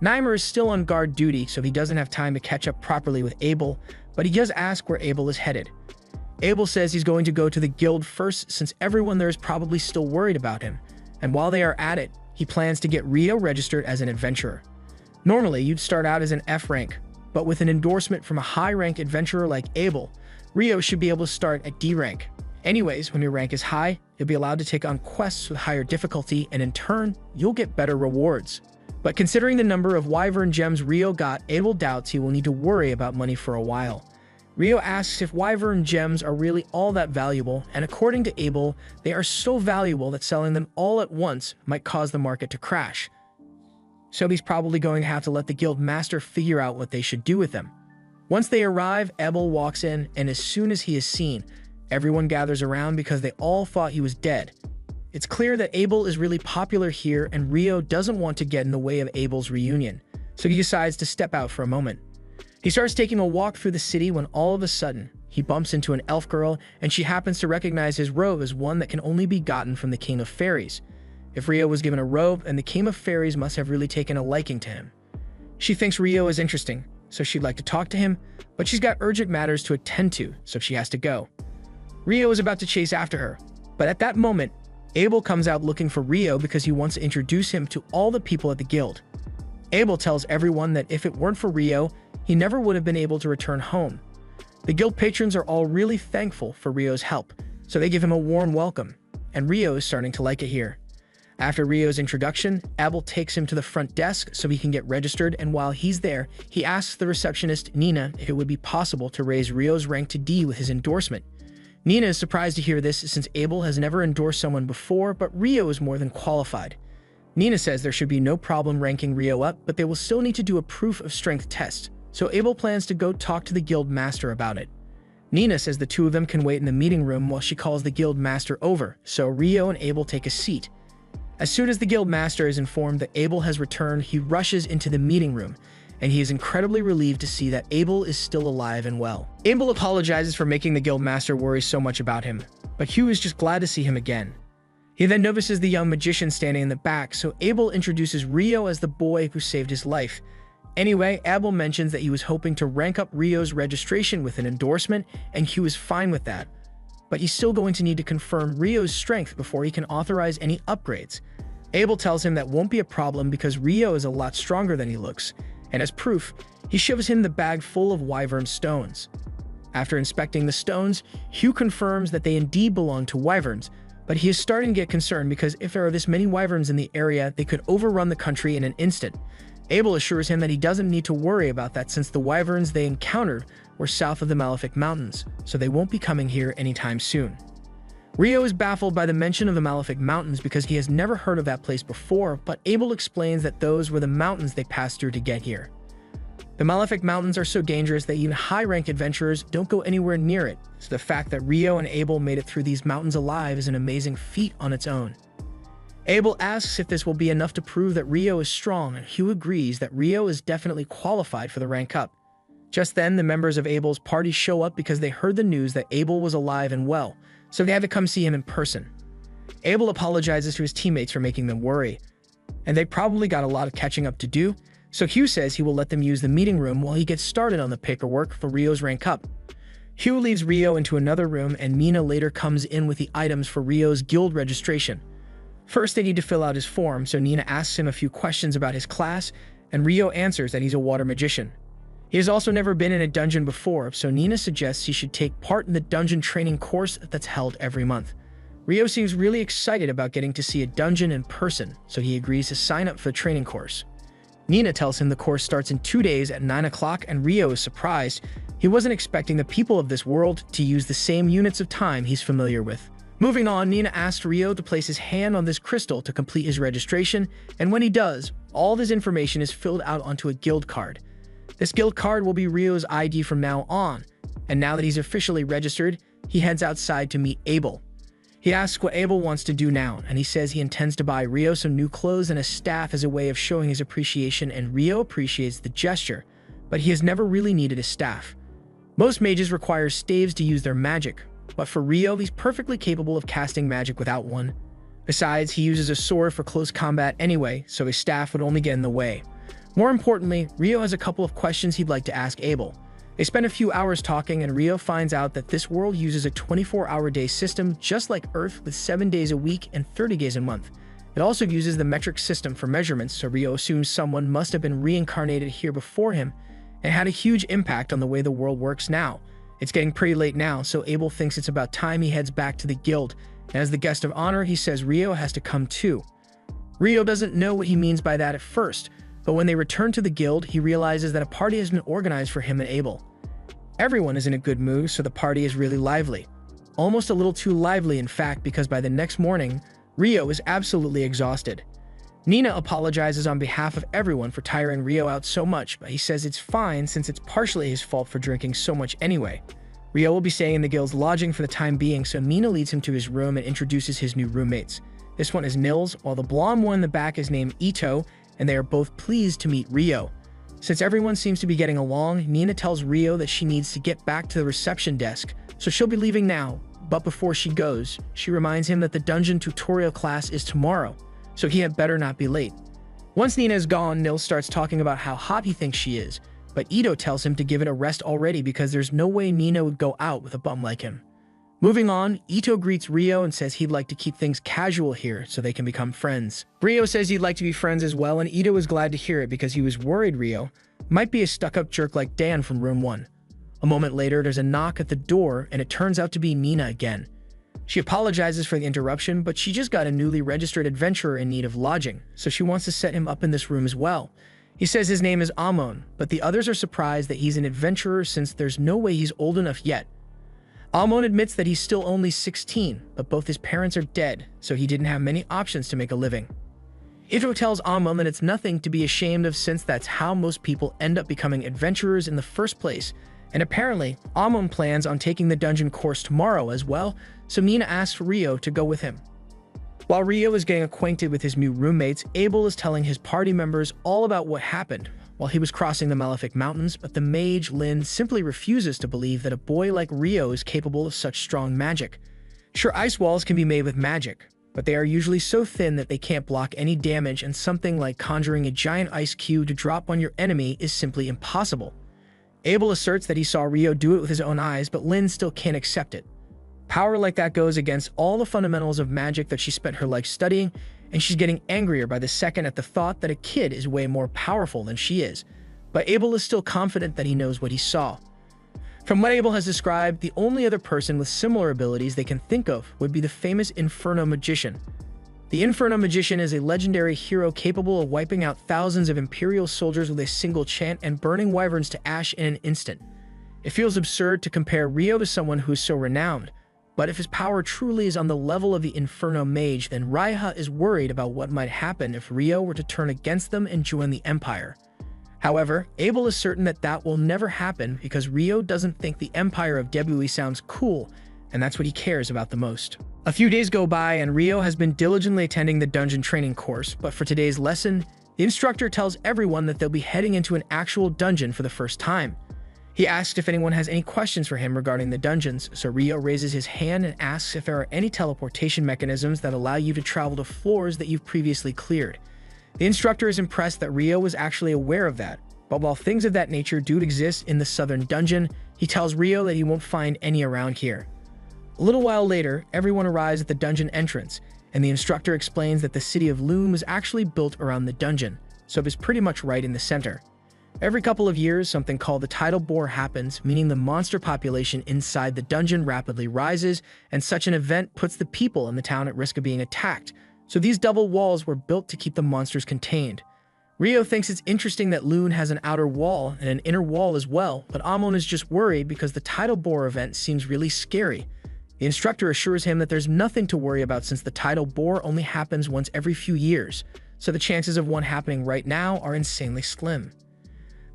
Nymer is still on guard duty, so he doesn't have time to catch up properly with Abel, but he does ask where Abel is headed. Abel says he's going to go to the guild first, since everyone there is probably still worried about him. and while they are at it, he plans to get Rio registered as an adventurer. Normally, you'd start out as an F rank, but with an endorsement from a high-rank adventurer like Abel, Rio should be able to start at D rank. Anyways, when your rank is high, you'll be allowed to take on quests with higher difficulty, and in turn, you'll get better rewards. But considering the number of Wyvern gems Rio got, Abel doubts he will need to worry about money for a while. Rio asks if Wyvern gems are really all that valuable, and according to Abel, they are so valuable that selling them all at once might cause the market to crash. So he's probably going to have to let the guild master figure out what they should do with them. Once they arrive, Abel walks in, and as soon as he is seen, everyone gathers around because they all thought he was dead. It's clear that Abel is really popular here, and Rio doesn't want to get in the way of Abel's reunion, so he decides to step out for a moment. He starts taking a walk through the city when all of a sudden, he bumps into an elf girl, and she happens to recognize his robe as one that can only be gotten from the King of Fairies. If Rio was given a robe, then the King of Fairies must have really taken a liking to him. She thinks Rio is interesting, so she'd like to talk to him, but she's got urgent matters to attend to, so she has to go. Rio is about to chase after her, but at that moment, Abel comes out looking for Rio because he wants to introduce him to all the people at the guild. Abel tells everyone that if it weren't for Rio, he never would have been able to return home. The guild patrons are all really thankful for Rio's help, so they give him a warm welcome, and Rio is starting to like it here. After Rio's introduction, Abel takes him to the front desk so he can get registered, and while he's there, he asks the receptionist, Nina, if it would be possible to raise Rio's rank to D with his endorsement. Nina is surprised to hear this since Abel has never endorsed someone before, but Rio is more than qualified. Nina says there should be no problem ranking Rio up, but they will still need to do a proof of strength test, so Abel plans to go talk to the guild master about it. Nina says the two of them can wait in the meeting room while she calls the guild master over, so Rio and Abel take a seat. As soon as the guild master is informed that Abel has returned, he rushes into the meeting room, and he is incredibly relieved to see that Abel is still alive and well. Abel apologizes for making the guild master worry so much about him, but Hugh is just glad to see him again. He then notices the young magician standing in the back, so Abel introduces Rio as the boy who saved his life. Anyway, Abel mentions that he was hoping to rank up Rio's registration with an endorsement, and Hugh is fine with that. But he's still going to need to confirm Rio's strength before he can authorize any upgrades. Abel tells him that won't be a problem because Rio is a lot stronger than he looks, and as proof, he shows him the bag full of wyvern stones. After inspecting the stones, Hugh confirms that they indeed belong to wyverns, but he is starting to get concerned because if there are this many wyverns in the area, they could overrun the country in an instant. Abel assures him that he doesn't need to worry about that since the wyverns they encountered were south of the Malefic Mountains, so they won't be coming here anytime soon. Rio is baffled by the mention of the Malefic Mountains because he has never heard of that place before, but Abel explains that those were the mountains they passed through to get here. The Malefic Mountains are so dangerous that even high-rank adventurers don't go anywhere near it, so the fact that Rio and Abel made it through these mountains alive is an amazing feat on its own. Abel asks if this will be enough to prove that Rio is strong, and Hugh agrees that Rio is definitely qualified for the rank up. Just then, the members of Abel's party show up because they heard the news that Abel was alive and well, so they had to come see him in person. Abel apologizes to his teammates for making them worry, and they probably got a lot of catching up to do, so Hugh says he will let them use the meeting room while he gets started on the paperwork for Rio's rank up. Hugh leaves Rio into another room, and Mina later comes in with the items for Rio's guild registration. First, they need to fill out his form, so Nina asks him a few questions about his class, and Rio answers that he's a water magician. He has also never been in a dungeon before, so Nina suggests he should take part in the dungeon training course that's held every month. Rio seems really excited about getting to see a dungeon in person, so he agrees to sign up for the training course. Nina tells him the course starts in 2 days at 9 o'clock, and Rio is surprised. He wasn't expecting the people of this world to use the same units of time he's familiar with. Moving on, Nina asks Rio to place his hand on this crystal to complete his registration, and when he does, all of his information is filled out onto a guild card. This guild card will be Rio's ID from now on, and now that he's officially registered, he heads outside to meet Abel. He asks what Abel wants to do now, and he says he intends to buy Rio some new clothes and a staff as a way of showing his appreciation, and Rio appreciates the gesture, but he has never really needed a staff. Most mages require staves to use their magic, but for Rio, he's perfectly capable of casting magic without one. Besides, he uses a sword for close combat anyway, so his staff would only get in the way. More importantly, Rio has a couple of questions he'd like to ask Abel. They spend a few hours talking, and Rio finds out that this world uses a 24-hour day system just like Earth with 7 days a week and 30 days a month. It also uses the metric system for measurements, so Rio assumes someone must have been reincarnated here before him, and had a huge impact on the way the world works now. It's getting pretty late now, so Abel thinks it's about time he heads back to the guild, and as the guest of honor, he says Rio has to come too. Rio doesn't know what he means by that at first, but when they return to the guild, he realizes that a party has been organized for him and Abel. Everyone is in a good mood, so the party is really lively. Almost a little too lively, in fact, because by the next morning, Rio is absolutely exhausted. Nina apologizes on behalf of everyone for tiring Rio out so much, but he says it's fine since it's partially his fault for drinking so much anyway. Rio will be staying in the guild's lodging for the time being, so Nina leads him to his room and introduces his new roommates. This one is Nils, while the blonde one in the back is named Ito, and they are both pleased to meet Rio. Since everyone seems to be getting along, Nina tells Rio that she needs to get back to the reception desk, so she'll be leaving now. But before she goes, she reminds him that the dungeon tutorial class is tomorrow, so he had better not be late. Once Nina is gone, Nils starts talking about how hot he thinks she is, but Ito tells him to give it a rest already because there's no way Nina would go out with a bum like him. Moving on, Ito greets Rio and says he'd like to keep things casual here so they can become friends. Rio says he'd like to be friends as well, and Ito is glad to hear it because he was worried Rio might be a stuck-up jerk like Dan from room 1. A moment later, there's a knock at the door, and it turns out to be Nina again. She apologizes for the interruption, but she just got a newly registered adventurer in need of lodging, so she wants to set him up in this room as well. He says his name is Amon, but the others are surprised that he's an adventurer since there's no way he's old enough yet. Amon admits that he's still only 16, but both his parents are dead, so he didn't have many options to make a living. Ito tells Amon that it's nothing to be ashamed of since that's how most people end up becoming adventurers in the first place, and apparently, Amon plans on taking the dungeon course tomorrow as well, so Nina asks Rio to go with him. While Rio is getting acquainted with his new roommates, Abel is telling his party members all about what happened while he was crossing the Malefic Mountains, but the mage, Lynn, simply refuses to believe that a boy like Rio is capable of such strong magic. Sure, ice walls can be made with magic, but they are usually so thin that they can't block any damage, and something like conjuring a giant ice cube to drop on your enemy is simply impossible. Abel asserts that he saw Rio do it with his own eyes, but Lynn still can't accept it. Power like that goes against all the fundamentals of magic that she spent her life studying, and she's getting angrier by the second at the thought that a kid is way more powerful than she is. But Abel is still confident that he knows what he saw. From what Abel has described, the only other person with similar abilities they can think of would be the famous Inferno Magician. The Inferno Magician is a legendary hero capable of wiping out thousands of Imperial soldiers with a single chant and burning wyverns to ash in an instant. It feels absurd to compare Rio to someone who is so renowned, but if his power truly is on the level of the Inferno Mage, then Raiha is worried about what might happen if Rio were to turn against them and join the Empire. However, Abel is certain that that will never happen because Rio doesn't think the Empire of Debui sounds cool, and that's what he cares about the most. A few days go by and Rio has been diligently attending the dungeon training course, but for today's lesson, the instructor tells everyone that they'll be heading into an actual dungeon for the first time. He asks if anyone has any questions for him regarding the dungeons, so Rio raises his hand and asks if there are any teleportation mechanisms that allow you to travel to floors that you've previously cleared. The instructor is impressed that Rio was actually aware of that, but while things of that nature do exist in the southern dungeon, he tells Rio that he won't find any around here. A little while later, everyone arrives at the dungeon entrance, and the instructor explains that the city of Loon was actually built around the dungeon, so it is pretty much right in the center. Every couple of years, something called the tidal bore happens, meaning the monster population inside the dungeon rapidly rises, and such an event puts the people in the town at risk of being attacked, so these double walls were built to keep the monsters contained. Rio thinks it's interesting that Loon has an outer wall and an inner wall as well, but Amon is just worried because the tidal bore event seems really scary. The instructor assures him that there's nothing to worry about since the tidal bore only happens once every few years, so the chances of one happening right now are insanely slim.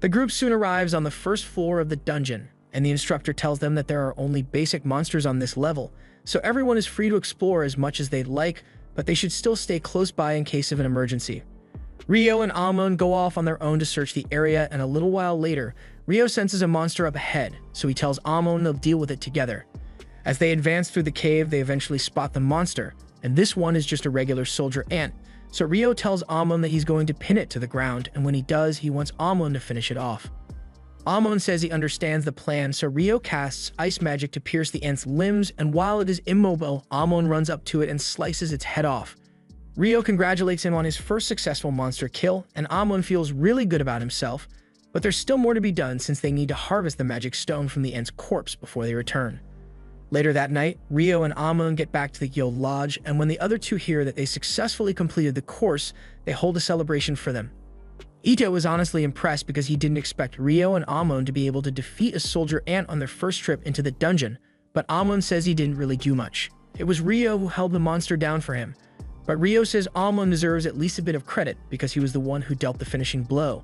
The group soon arrives on the first floor of the dungeon, and the instructor tells them that there are only basic monsters on this level, so everyone is free to explore as much as they'd like, but they should still stay close by in case of an emergency. Rio and Amon go off on their own to search the area, and a little while later, Rio senses a monster up ahead, so he tells Amon they'll deal with it together. As they advance through the cave, they eventually spot the monster, and this one is just a regular soldier ant, so Rio tells Amon that he's going to pin it to the ground, and when he does, he wants Amon to finish it off. Amon says he understands the plan, so Rio casts ice magic to pierce the ant's limbs, and while it is immobile, Amon runs up to it and slices its head off. Rio congratulates him on his first successful monster kill, and Amon feels really good about himself, but there's still more to be done since they need to harvest the magic stone from the Ent's corpse before they return. Later that night, Rio and Amon get back to the guild lodge, and when the other two hear that they successfully completed the course, they hold a celebration for them. Ito is honestly impressed because he didn't expect Rio and Amon to be able to defeat a soldier ant on their first trip into the dungeon, but Amon says he didn't really do much. It was Rio who held the monster down for him, but Rio says Amon deserves at least a bit of credit because he was the one who dealt the finishing blow.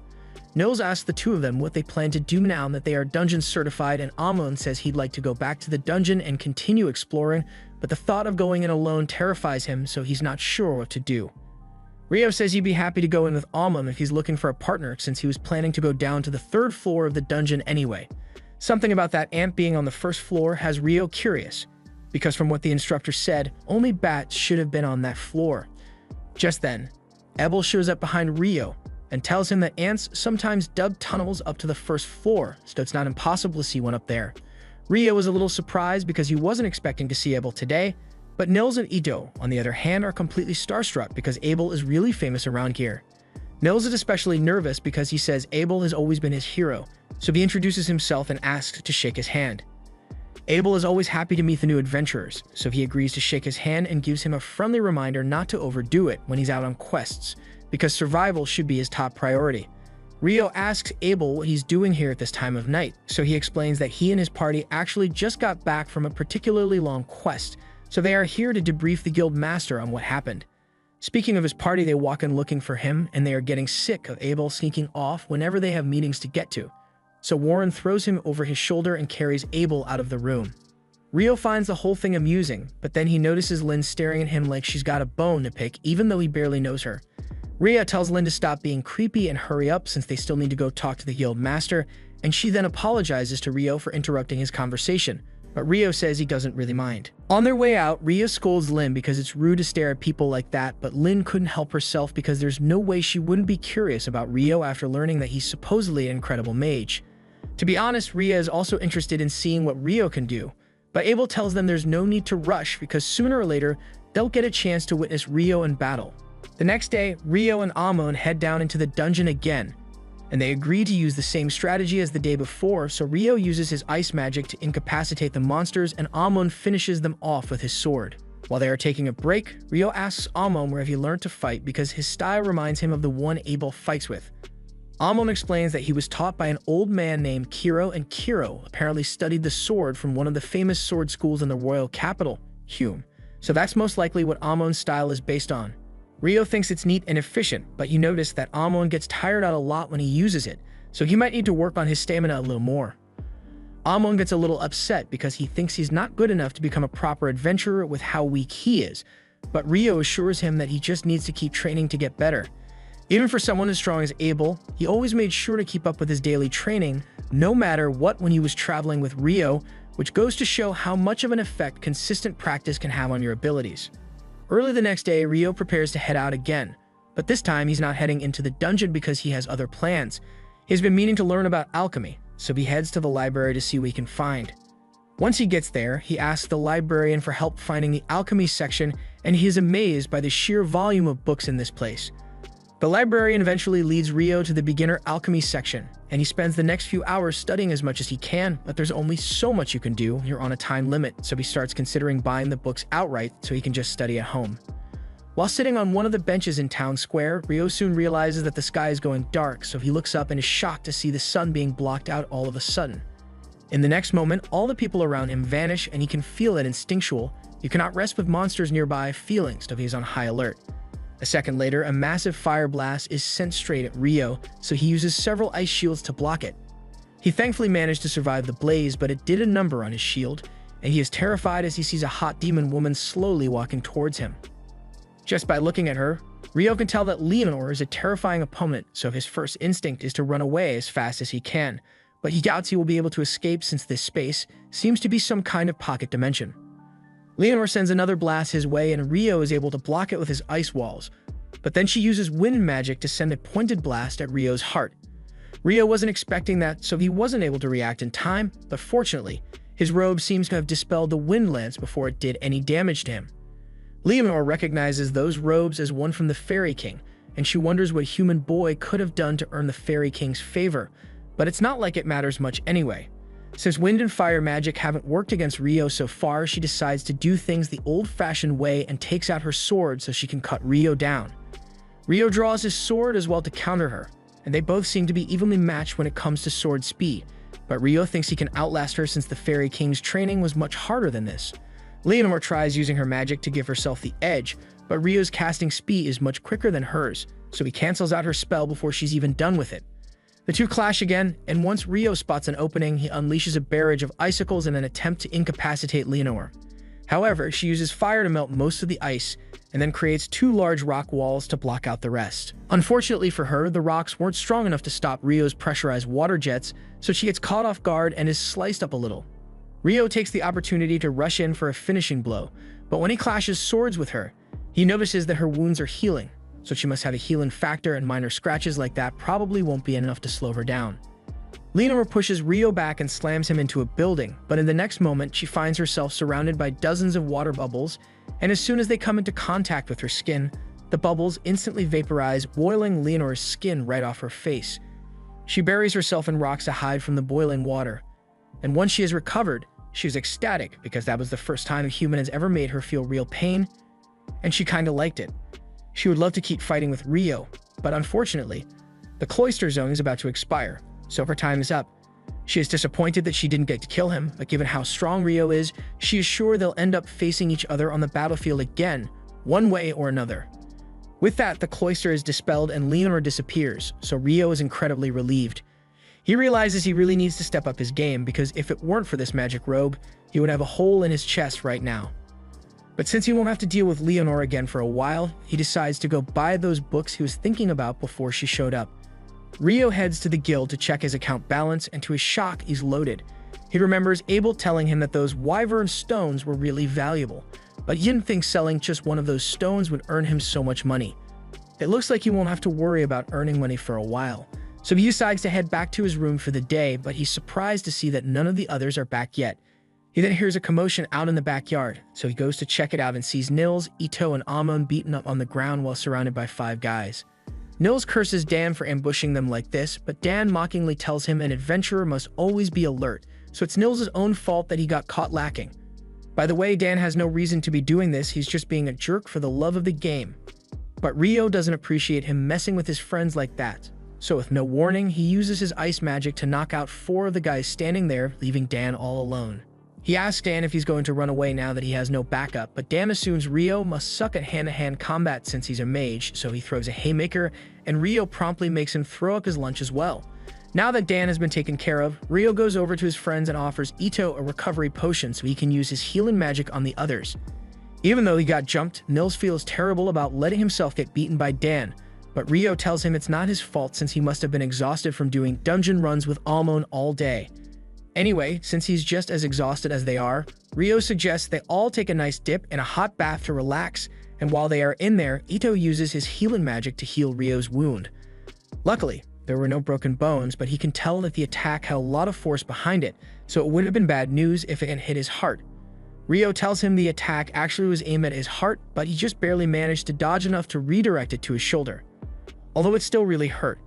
Nils asks the two of them what they plan to do now that they are dungeon certified, and Amon says he'd like to go back to the dungeon and continue exploring, but the thought of going in alone terrifies him, so he's not sure what to do. Rio says he'd be happy to go in with Amon if he's looking for a partner, since he was planning to go down to the third floor of the dungeon anyway. Something about that ant being on the first floor has Rio curious, because from what the instructor said, only bats should have been on that floor. Just then, Ebel shows up behind Rio and tells him that ants sometimes dug tunnels up to the first floor, so it's not impossible to see one up there. Rio is a little surprised because he wasn't expecting to see Ebel today, but Nils and Ito, on the other hand, are completely starstruck because Abel is really famous around here. Nils is especially nervous because he says Abel has always been his hero, so he introduces himself and asks to shake his hand. Abel is always happy to meet the new adventurers, so he agrees to shake his hand and gives him a friendly reminder not to overdo it when he's out on quests, because survival should be his top priority. Rio asks Abel what he's doing here at this time of night, so he explains that he and his party actually just got back from a particularly long quest, so they are here to debrief the guild master on what happened. Speaking of his party, they walk in looking for him, and they are getting sick of Abel sneaking off whenever they have meetings to get to. So Warren throws him over his shoulder and carries Abel out of the room. Rio finds the whole thing amusing, but then he notices Lynn staring at him like she's got a bone to pick even though he barely knows her. Rio tells Lynn to stop being creepy and hurry up since they still need to go talk to the guild master, and she then apologizes to Rio for interrupting his conversation, but Rio says he doesn't really mind. On their way out, Rio scolds Lynn because it's rude to stare at people like that, but Lynn couldn't help herself because there's no way she wouldn't be curious about Rio after learning that he's supposedly an incredible mage. To be honest, Rio is also interested in seeing what Rio can do, but Abel tells them there's no need to rush because sooner or later, they'll get a chance to witness Rio in battle. The next day, Rio and Amon head down into the dungeon again, and they agree to use the same strategy as the day before, so Rio uses his ice magic to incapacitate the monsters and Amon finishes them off with his sword. While they are taking a break, Rio asks Amon where he learned to fight because his style reminds him of the one Abel fights with. Amon explains that he was taught by an old man named Kiro, and Kiro apparently studied the sword from one of the famous sword schools in the royal capital, Hume. So that's most likely what Amon's style is based on. Rio thinks it's neat and efficient, but you notice that Amon gets tired out a lot when he uses it, so he might need to work on his stamina a little more. Amon gets a little upset because he thinks he's not good enough to become a proper adventurer with how weak he is, but Rio assures him that he just needs to keep training to get better. Even for someone as strong as Abel, he always made sure to keep up with his daily training, no matter what, when he was traveling with Rio, which goes to show how much of an effect consistent practice can have on your abilities. Early the next day, Rio prepares to head out again, but this time he's not heading into the dungeon because he has other plans. He's been meaning to learn about alchemy, so he heads to the library to see what he can find. Once he gets there, he asks the librarian for help finding the alchemy section, and he is amazed by the sheer volume of books in this place. The librarian eventually leads Rio to the beginner alchemy section, and he spends the next few hours studying as much as he can, but there's only so much you can do. You're on a time limit, so he starts considering buying the books outright so he can just study at home. While sitting on one of the benches in town square, Rio soon realizes that the sky is going dark, so he looks up and is shocked to see the sun being blocked out all of a sudden. In the next moment, all the people around him vanish, and he can feel it instinctual. You cannot rest with monsters nearby feeling, so he's on high alert. A second later, a massive fire blast is sent straight at Rio, so he uses several ice shields to block it. He thankfully managed to survive the blaze, but it did a number on his shield, and he is terrified as he sees a hot demon woman slowly walking towards him. Just by looking at her, Rio can tell that Leonor is a terrifying opponent, so his first instinct is to run away as fast as he can, but he doubts he will be able to escape since this space seems to be some kind of pocket dimension. Leonor sends another blast his way, and Rio is able to block it with his ice walls, but then she uses wind magic to send a pointed blast at Rio's heart. Rio wasn't expecting that, so he wasn't able to react in time, but fortunately, his robe seems to have dispelled the wind lance before it did any damage to him. Leonor recognizes those robes as one from the Fairy King, and she wonders what human boy could have done to earn the Fairy King's favor, but it's not like it matters much anyway. Since wind and fire magic haven't worked against Rio so far, she decides to do things the old-fashioned way and takes out her sword so she can cut Rio down. Rio draws his sword as well to counter her, and they both seem to be evenly matched when it comes to sword speed, but Rio thinks he can outlast her since the Fairy King's training was much harder than this. Leonor tries using her magic to give herself the edge, but Rio's casting speed is much quicker than hers, so he cancels out her spell before she's even done with it. The two clash again, and once Rio spots an opening, he unleashes a barrage of icicles in an attempt to incapacitate Leonor. However, she uses fire to melt most of the ice, and then creates two large rock walls to block out the rest. Unfortunately for her, the rocks weren't strong enough to stop Rio's pressurized water jets, so she gets caught off guard and is sliced up a little. Rio takes the opportunity to rush in for a finishing blow, but when he clashes swords with her, he notices that her wounds are healing, so she must have a healing factor, and minor scratches like that probably won't be enough to slow her down. Leonor pushes Rio back and slams him into a building, but in the next moment she finds herself surrounded by dozens of water bubbles, and as soon as they come into contact with her skin, the bubbles instantly vaporize, boiling Leonor's skin right off her face. She buries herself in rocks to hide from the boiling water, and once she has recovered, she is ecstatic because that was the first time a human has ever made her feel real pain, and she kinda liked it. She would love to keep fighting with Rio, but unfortunately, the cloister zone is about to expire, so her time is up. She is disappointed that she didn't get to kill him, but given how strong Rio is, she is sure they'll end up facing each other on the battlefield again, one way or another. With that, the cloister is dispelled and Leonor disappears, so Rio is incredibly relieved. He realizes he really needs to step up his game because if it weren't for this magic robe, he would have a hole in his chest right now. But since he won't have to deal with Leonor again for a while, he decides to go buy those books he was thinking about before she showed up. Rio heads to the guild to check his account balance, and to his shock, he's loaded. He remembers Abel telling him that those wyvern stones were really valuable, but he didn't think selling just one of those stones would earn him so much money. It looks like he won't have to worry about earning money for a while, so he decides to head back to his room for the day, but he's surprised to see that none of the others are back yet. He then hears a commotion out in the backyard, so he goes to check it out and sees Nils, Ito, and Amon beaten up on the ground while surrounded by 5 guys. Nils curses Dan for ambushing them like this, but Dan mockingly tells him an adventurer must always be alert, so it's Nils' own fault that he got caught lacking. By the way, Dan has no reason to be doing this, he's just being a jerk for the love of the game. But Rio doesn't appreciate him messing with his friends like that, so with no warning, he uses his ice magic to knock out 4 of the guys standing there, leaving Dan all alone. He asks Dan if he's going to run away now that he has no backup, but Dan assumes Rio must suck at hand-to-hand combat since he's a mage, so he throws a haymaker, and Rio promptly makes him throw up his lunch as well. Now that Dan has been taken care of, Rio goes over to his friends and offers Ito a recovery potion so he can use his healing magic on the others. Even though he got jumped, Nils feels terrible about letting himself get beaten by Dan, but Rio tells him it's not his fault since he must have been exhausted from doing dungeon runs with Amon all day. Anyway, since he's just as exhausted as they are, Rio suggests they all take a nice dip in a hot bath to relax, and while they are in there, Ito uses his healing magic to heal Rio's wound. Luckily, there were no broken bones, but he can tell that the attack had a lot of force behind it, so it would have been bad news if it had hit his heart. Rio tells him the attack actually was aimed at his heart, but he just barely managed to dodge enough to redirect it to his shoulder. Although it still really hurt.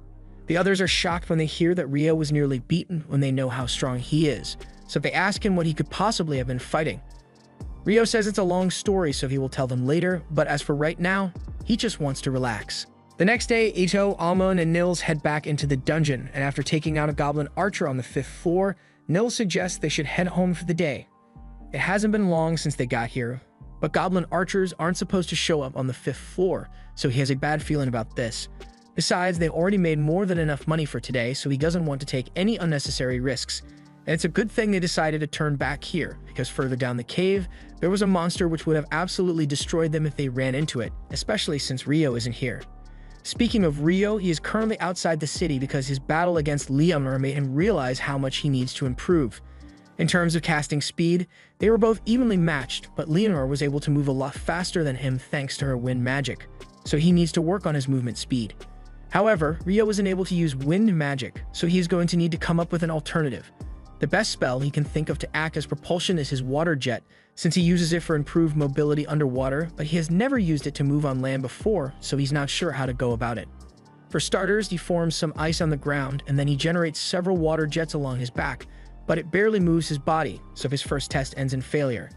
The others are shocked when they hear that Rio was nearly beaten when they know how strong he is, so they ask him what he could possibly have been fighting. Rio says it's a long story, so he will tell them later, but as for right now, he just wants to relax. The next day, Ito, Amon, and Nils head back into the dungeon, and after taking out a goblin archer on the 5th floor, Nils suggests they should head home for the day. It hasn't been long since they got here, but goblin archers aren't supposed to show up on the 5th floor, so he has a bad feeling about this. Besides, they already made more than enough money for today, so he doesn't want to take any unnecessary risks. And it's a good thing they decided to turn back here, because further down the cave, there was a monster which would have absolutely destroyed them if they ran into it, especially since Rio isn't here. Speaking of Rio, he is currently outside the city because his battle against Leonor made him realize how much he needs to improve. In terms of casting speed, they were both evenly matched, but Leonor was able to move a lot faster than him thanks to her wind magic, so he needs to work on his movement speed. However, Rio isn't able to use wind magic, so he is going to need to come up with an alternative. The best spell he can think of to act as propulsion is his water jet, since he uses it for improved mobility underwater, but he has never used it to move on land before, so he's not sure how to go about it. For starters, he forms some ice on the ground, and then he generates several water jets along his back, but it barely moves his body, so his first test ends in failure.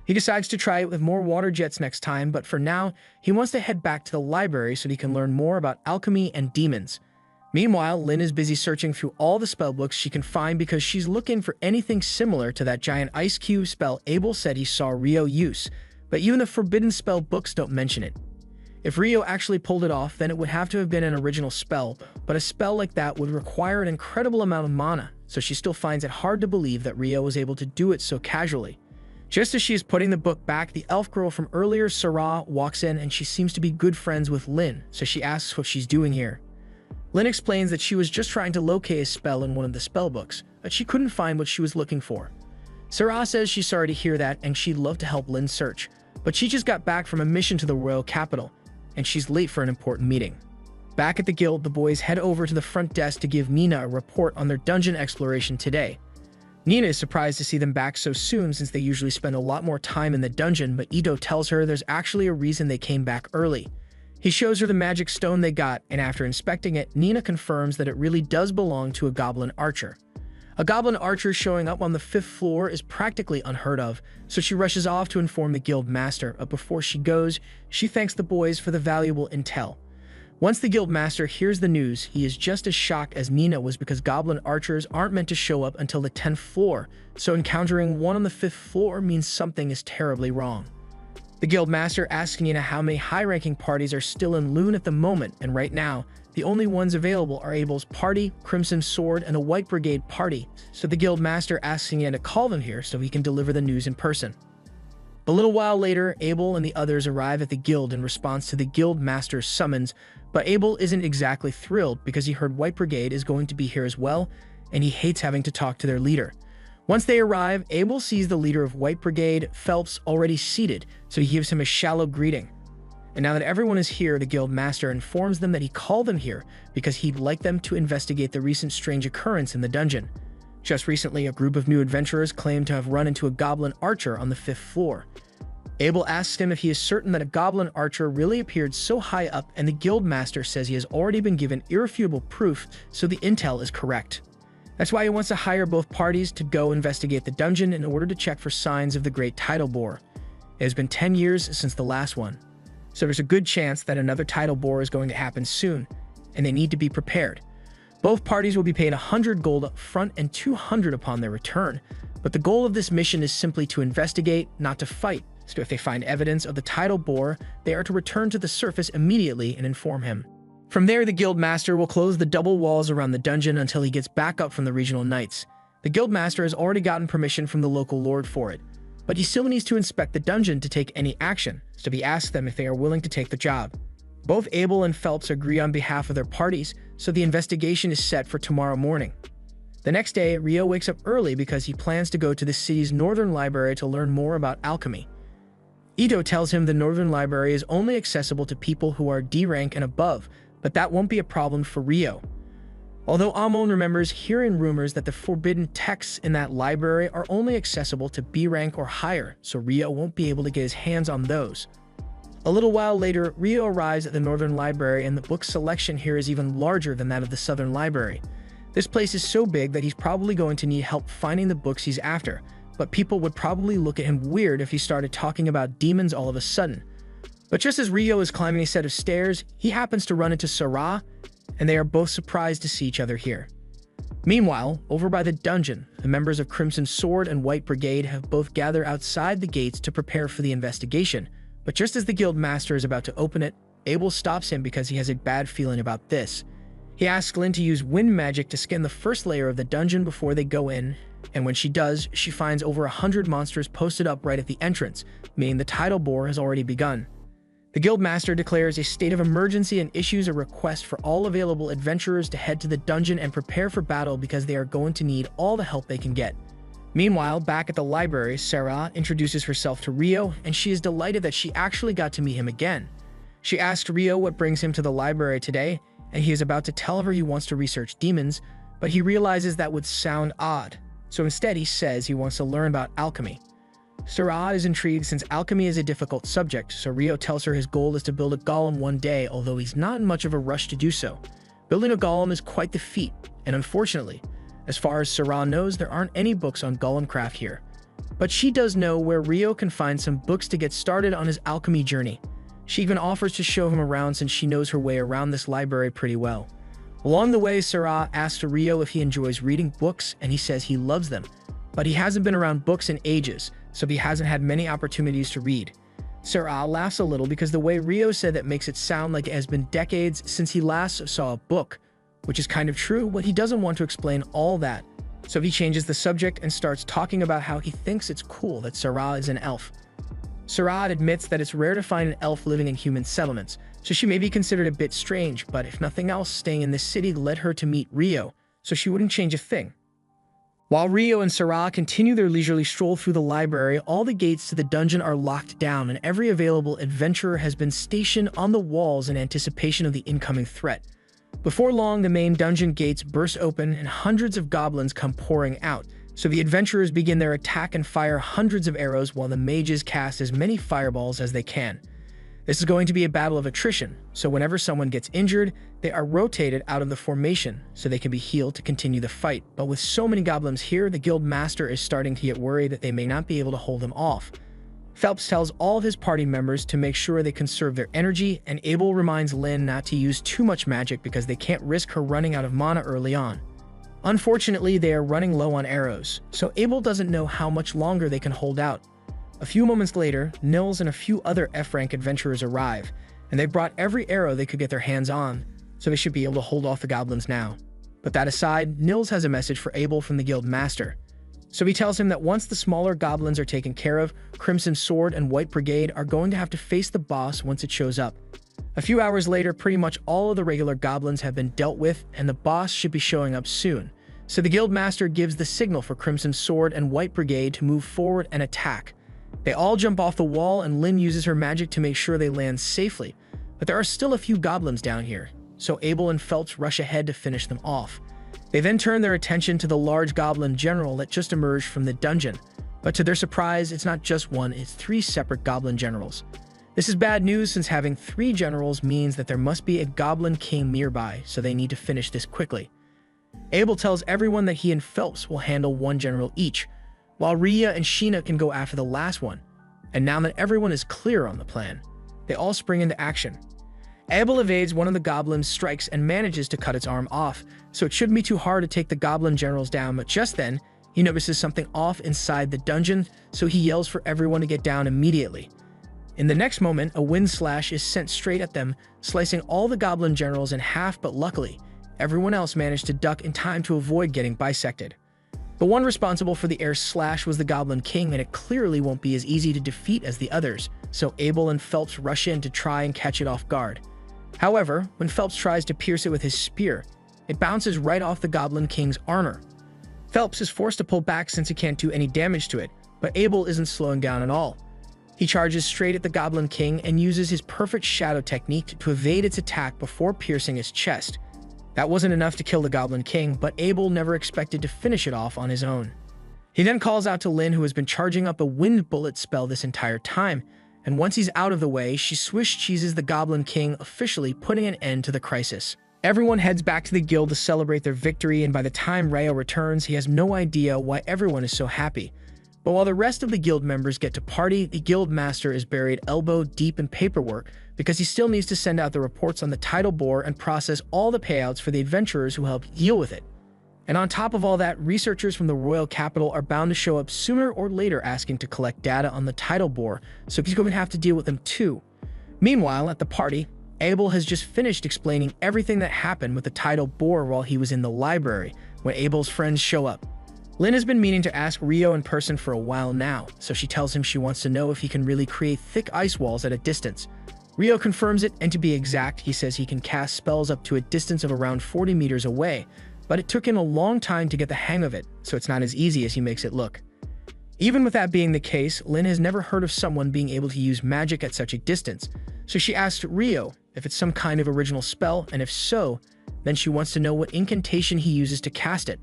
He decides to try it with more water jets next time, but for now, he wants to head back to the library so he can learn more about alchemy and demons. Meanwhile, Lynn is busy searching through all the spellbooks she can find because she's looking for anything similar to that giant ice cube spell Abel said he saw Rio use, but even the forbidden spell books don't mention it. If Rio actually pulled it off, then it would have to have been an original spell, but a spell like that would require an incredible amount of mana, so she still finds it hard to believe that Rio was able to do it so casually. Just as she is putting the book back, the elf girl from earlier, Sarah, walks in and she seems to be good friends with Lynn, so she asks what she's doing here. Lynn explains that she was just trying to locate a spell in one of the spellbooks, but she couldn't find what she was looking for. Sarah says she's sorry to hear that and she'd love to help Lynn search, but she just got back from a mission to the royal capital, and she's late for an important meeting. Back at the guild, the boys head over to the front desk to give Nina a report on their dungeon exploration today. Nina is surprised to see them back so soon since they usually spend a lot more time in the dungeon, but Ito tells her there's actually a reason they came back early. He shows her the magic stone they got, and after inspecting it, Nina confirms that it really does belong to a goblin archer. A goblin archer showing up on the 5th floor is practically unheard of, so she rushes off to inform the guild master, but before she goes, she thanks the boys for the valuable intel. Once the guild master hears the news, he is just as shocked as Nina was because goblin archers aren't meant to show up until the 10th floor, so encountering one on the 5th floor means something is terribly wrong. The guild master asks Nina how many high-ranking parties are still in Loon at the moment, and right now, the only ones available are Abel's party, Crimson Sword, and a White Brigade party, so the guild master asks Nina to call them here so he can deliver the news in person. A little while later, Abel and the others arrive at the guild in response to the guild master's summons, but Abel isn't exactly thrilled because he heard White Brigade is going to be here as well, and he hates having to talk to their leader. Once they arrive, Abel sees the leader of White Brigade, Phelps, already seated, so he gives him a shallow greeting. And now that everyone is here, the guild master informs them that he called them here because he'd like them to investigate the recent strange occurrence in the dungeon. Just recently, a group of new adventurers claimed to have run into a goblin archer on the 5th floor. Abel asks him if he is certain that a goblin archer really appeared so high up, and the guild master says he has already been given irrefutable proof, so the intel is correct. That's why he wants to hire both parties to go investigate the dungeon in order to check for signs of the great tidal bore. It has been 10 years since the last one, so there's a good chance that another tidal bore is going to happen soon, and they need to be prepared. Both parties will be paid 100 gold up front and 200 upon their return, but the goal of this mission is simply to investigate, not to fight. So if they find evidence of the tidal bore, they are to return to the surface immediately and inform him. From there, the guild master will close the double walls around the dungeon until he gets back up from the regional knights. The guild master has already gotten permission from the local lord for it, but he still needs to inspect the dungeon to take any action, so he asks them if they are willing to take the job. Both Abel and Phelps agree on behalf of their parties, so the investigation is set for tomorrow morning. The next day, Rio wakes up early because he plans to go to the city's northern library to learn more about alchemy. Ito tells him the Northern Library is only accessible to people who are D rank and above, but that won't be a problem for Rio. Although Amon remembers hearing rumors that the forbidden texts in that library are only accessible to B rank or higher, so Rio won't be able to get his hands on those. A little while later, Rio arrives at the Northern Library, and the book selection here is even larger than that of the Southern Library. This place is so big that he's probably going to need help finding the books he's after, but people would probably look at him weird if he started talking about demons all of a sudden. But just as Rio is climbing a set of stairs, he happens to run into Sarah, and they are both surprised to see each other here. Meanwhile, over by the dungeon, the members of Crimson Sword and White Brigade have both gathered outside the gates to prepare for the investigation, but just as the guild master is about to open it, Abel stops him because he has a bad feeling about this. He asks Lynn to use wind magic to scan the first layer of the dungeon before they go in, and when she does, she finds over 100 monsters posted up right at the entrance, meaning the tidal bore has already begun. The guildmaster declares a state of emergency and issues a request for all available adventurers to head to the dungeon and prepare for battle because they are going to need all the help they can get. Meanwhile, back at the library, Sarah introduces herself to Rio, and she is delighted that she actually got to meet him again. She asks Rio what brings him to the library today, and he is about to tell her he wants to research demons, but he realizes that would sound odd. so instead he says he wants to learn about alchemy. Sarah is intrigued since alchemy is a difficult subject, so Rio tells her his goal is to build a golem one day, although he's not in much of a rush to do so. Building a golem is quite the feat, and unfortunately, as far as Sarah knows, there aren't any books on golem craft here. But she does know where Rio can find some books to get started on his alchemy journey. She even offers to show him around since she knows her way around this library pretty well. Along the way, Sarah asks Rio if he enjoys reading books, and he says he loves them. But he hasn't been around books in ages, so he hasn't had many opportunities to read. Sarah laughs a little because the way Rio said that makes it sound like it has been decades since he last saw a book, which is kind of true, but he doesn't want to explain all that. So he changes the subject and starts talking about how he thinks it's cool that Sarah is an elf. Sarah admits that it's rare to find an elf living in human settlements, so she may be considered a bit strange, but if nothing else, staying in this city led her to meet Rio, so she wouldn't change a thing. While Rio and Sarah continue their leisurely stroll through the library, all the gates to the dungeon are locked down and every available adventurer has been stationed on the walls in anticipation of the incoming threat. Before long, the main dungeon gates burst open and hundreds of goblins come pouring out, so the adventurers begin their attack and fire hundreds of arrows while the mages cast as many fireballs as they can. This is going to be a battle of attrition, so whenever someone gets injured, they are rotated out of the formation so they can be healed to continue the fight. But with so many goblins here, the guild master is starting to get worried that they may not be able to hold them off. Phelps tells all of his party members to make sure they conserve their energy, and Abel reminds Lynn not to use too much magic because they can't risk her running out of mana early on. Unfortunately, they are running low on arrows, so Abel doesn't know how much longer they can hold out. A few moments later, Nils and a few other F-rank adventurers arrive, and they brought every arrow they could get their hands on, so they should be able to hold off the goblins now. But that aside, Nils has a message for Abel from the guild master. So he tells him that once the smaller goblins are taken care of, Crimson Sword and White Brigade are going to have to face the boss once it shows up. A few hours later, pretty much all of the regular goblins have been dealt with, and the boss should be showing up soon. So the guild master gives the signal for Crimson Sword and White Brigade to move forward and attack. They all jump off the wall, and Lynn uses her magic to make sure they land safely. But there are still a few goblins down here, so Abel and Phelps rush ahead to finish them off. They then turn their attention to the large goblin general that just emerged from the dungeon. But to their surprise, it's not just one, it's 3 separate goblin generals. This is bad news since having 3 generals means that there must be a goblin king nearby, so they need to finish this quickly. Abel tells everyone that he and Phelps will handle 1 general each, while Rhea and Sheena can go after the last one. And now that everyone is clear on the plan, they all spring into action. Abel evades one of the goblin's strikes and manages to cut its arm off, so it shouldn't be too hard to take the goblin generals down, but just then, he notices something off inside the dungeon, so he yells for everyone to get down immediately. In the next moment, a wind slash is sent straight at them, slicing all the goblin generals in half, but luckily, everyone else managed to duck in time to avoid getting bisected. The one responsible for the air slash was the Goblin King, and it clearly won't be as easy to defeat as the others, so Abel and Phelps rush in to try and catch it off guard. However, when Phelps tries to pierce it with his spear, it bounces right off the Goblin King's armor. Phelps is forced to pull back since he can't do any damage to it, but Abel isn't slowing down at all. He charges straight at the Goblin King and uses his perfect shadow technique to evade its attack before piercing his chest. That wasn't enough to kill the Goblin King, but Abel never expected to finish it off on his own. He then calls out to Lynn, who has been charging up a wind bullet spell this entire time, and once he's out of the way, she swish cheeses the Goblin King, officially putting an end to the crisis. Everyone heads back to the guild to celebrate their victory, and by the time Rayo returns, he has no idea why everyone is so happy. But while the rest of the guild members get to party, the guild master is buried elbow deep in paperwork because he still needs to send out the reports on the tidal bore and process all the payouts for the adventurers who helped deal with it. And on top of all that, researchers from the royal capital are bound to show up sooner or later asking to collect data on the tidal bore, so he's going to have to deal with them too. Meanwhile, at the party, Abel has just finished explaining everything that happened with the tidal bore while he was in the library when Abel's friends show up. Lynn has been meaning to ask Rio in person for a while now, so she tells him she wants to know if he can really create thick ice walls at a distance. Rio confirms it, and to be exact, he says he can cast spells up to a distance of around 40 meters away, but it took him a long time to get the hang of it, so it's not as easy as he makes it look. Even with that being the case, Lynn has never heard of someone being able to use magic at such a distance, so she asks Rio if it's some kind of original spell, and if so, then she wants to know what incantation he uses to cast it.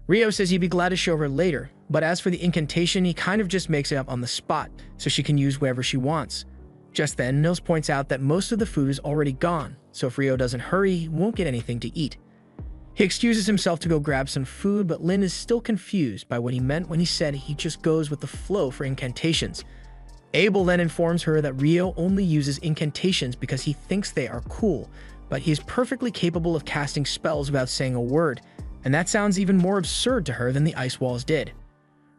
Rio says he'd be glad to show her later, but as for the incantation, he kind of just makes it up on the spot, so she can use wherever she wants. Just then, Nils points out that most of the food is already gone, so if Rio doesn't hurry, he won't get anything to eat. He excuses himself to go grab some food, but Lin is still confused by what he meant when he said he just goes with the flow for incantations. Abel then informs her that Rio only uses incantations because he thinks they are cool, but he is perfectly capable of casting spells without saying a word, and that sounds even more absurd to her than the ice walls did.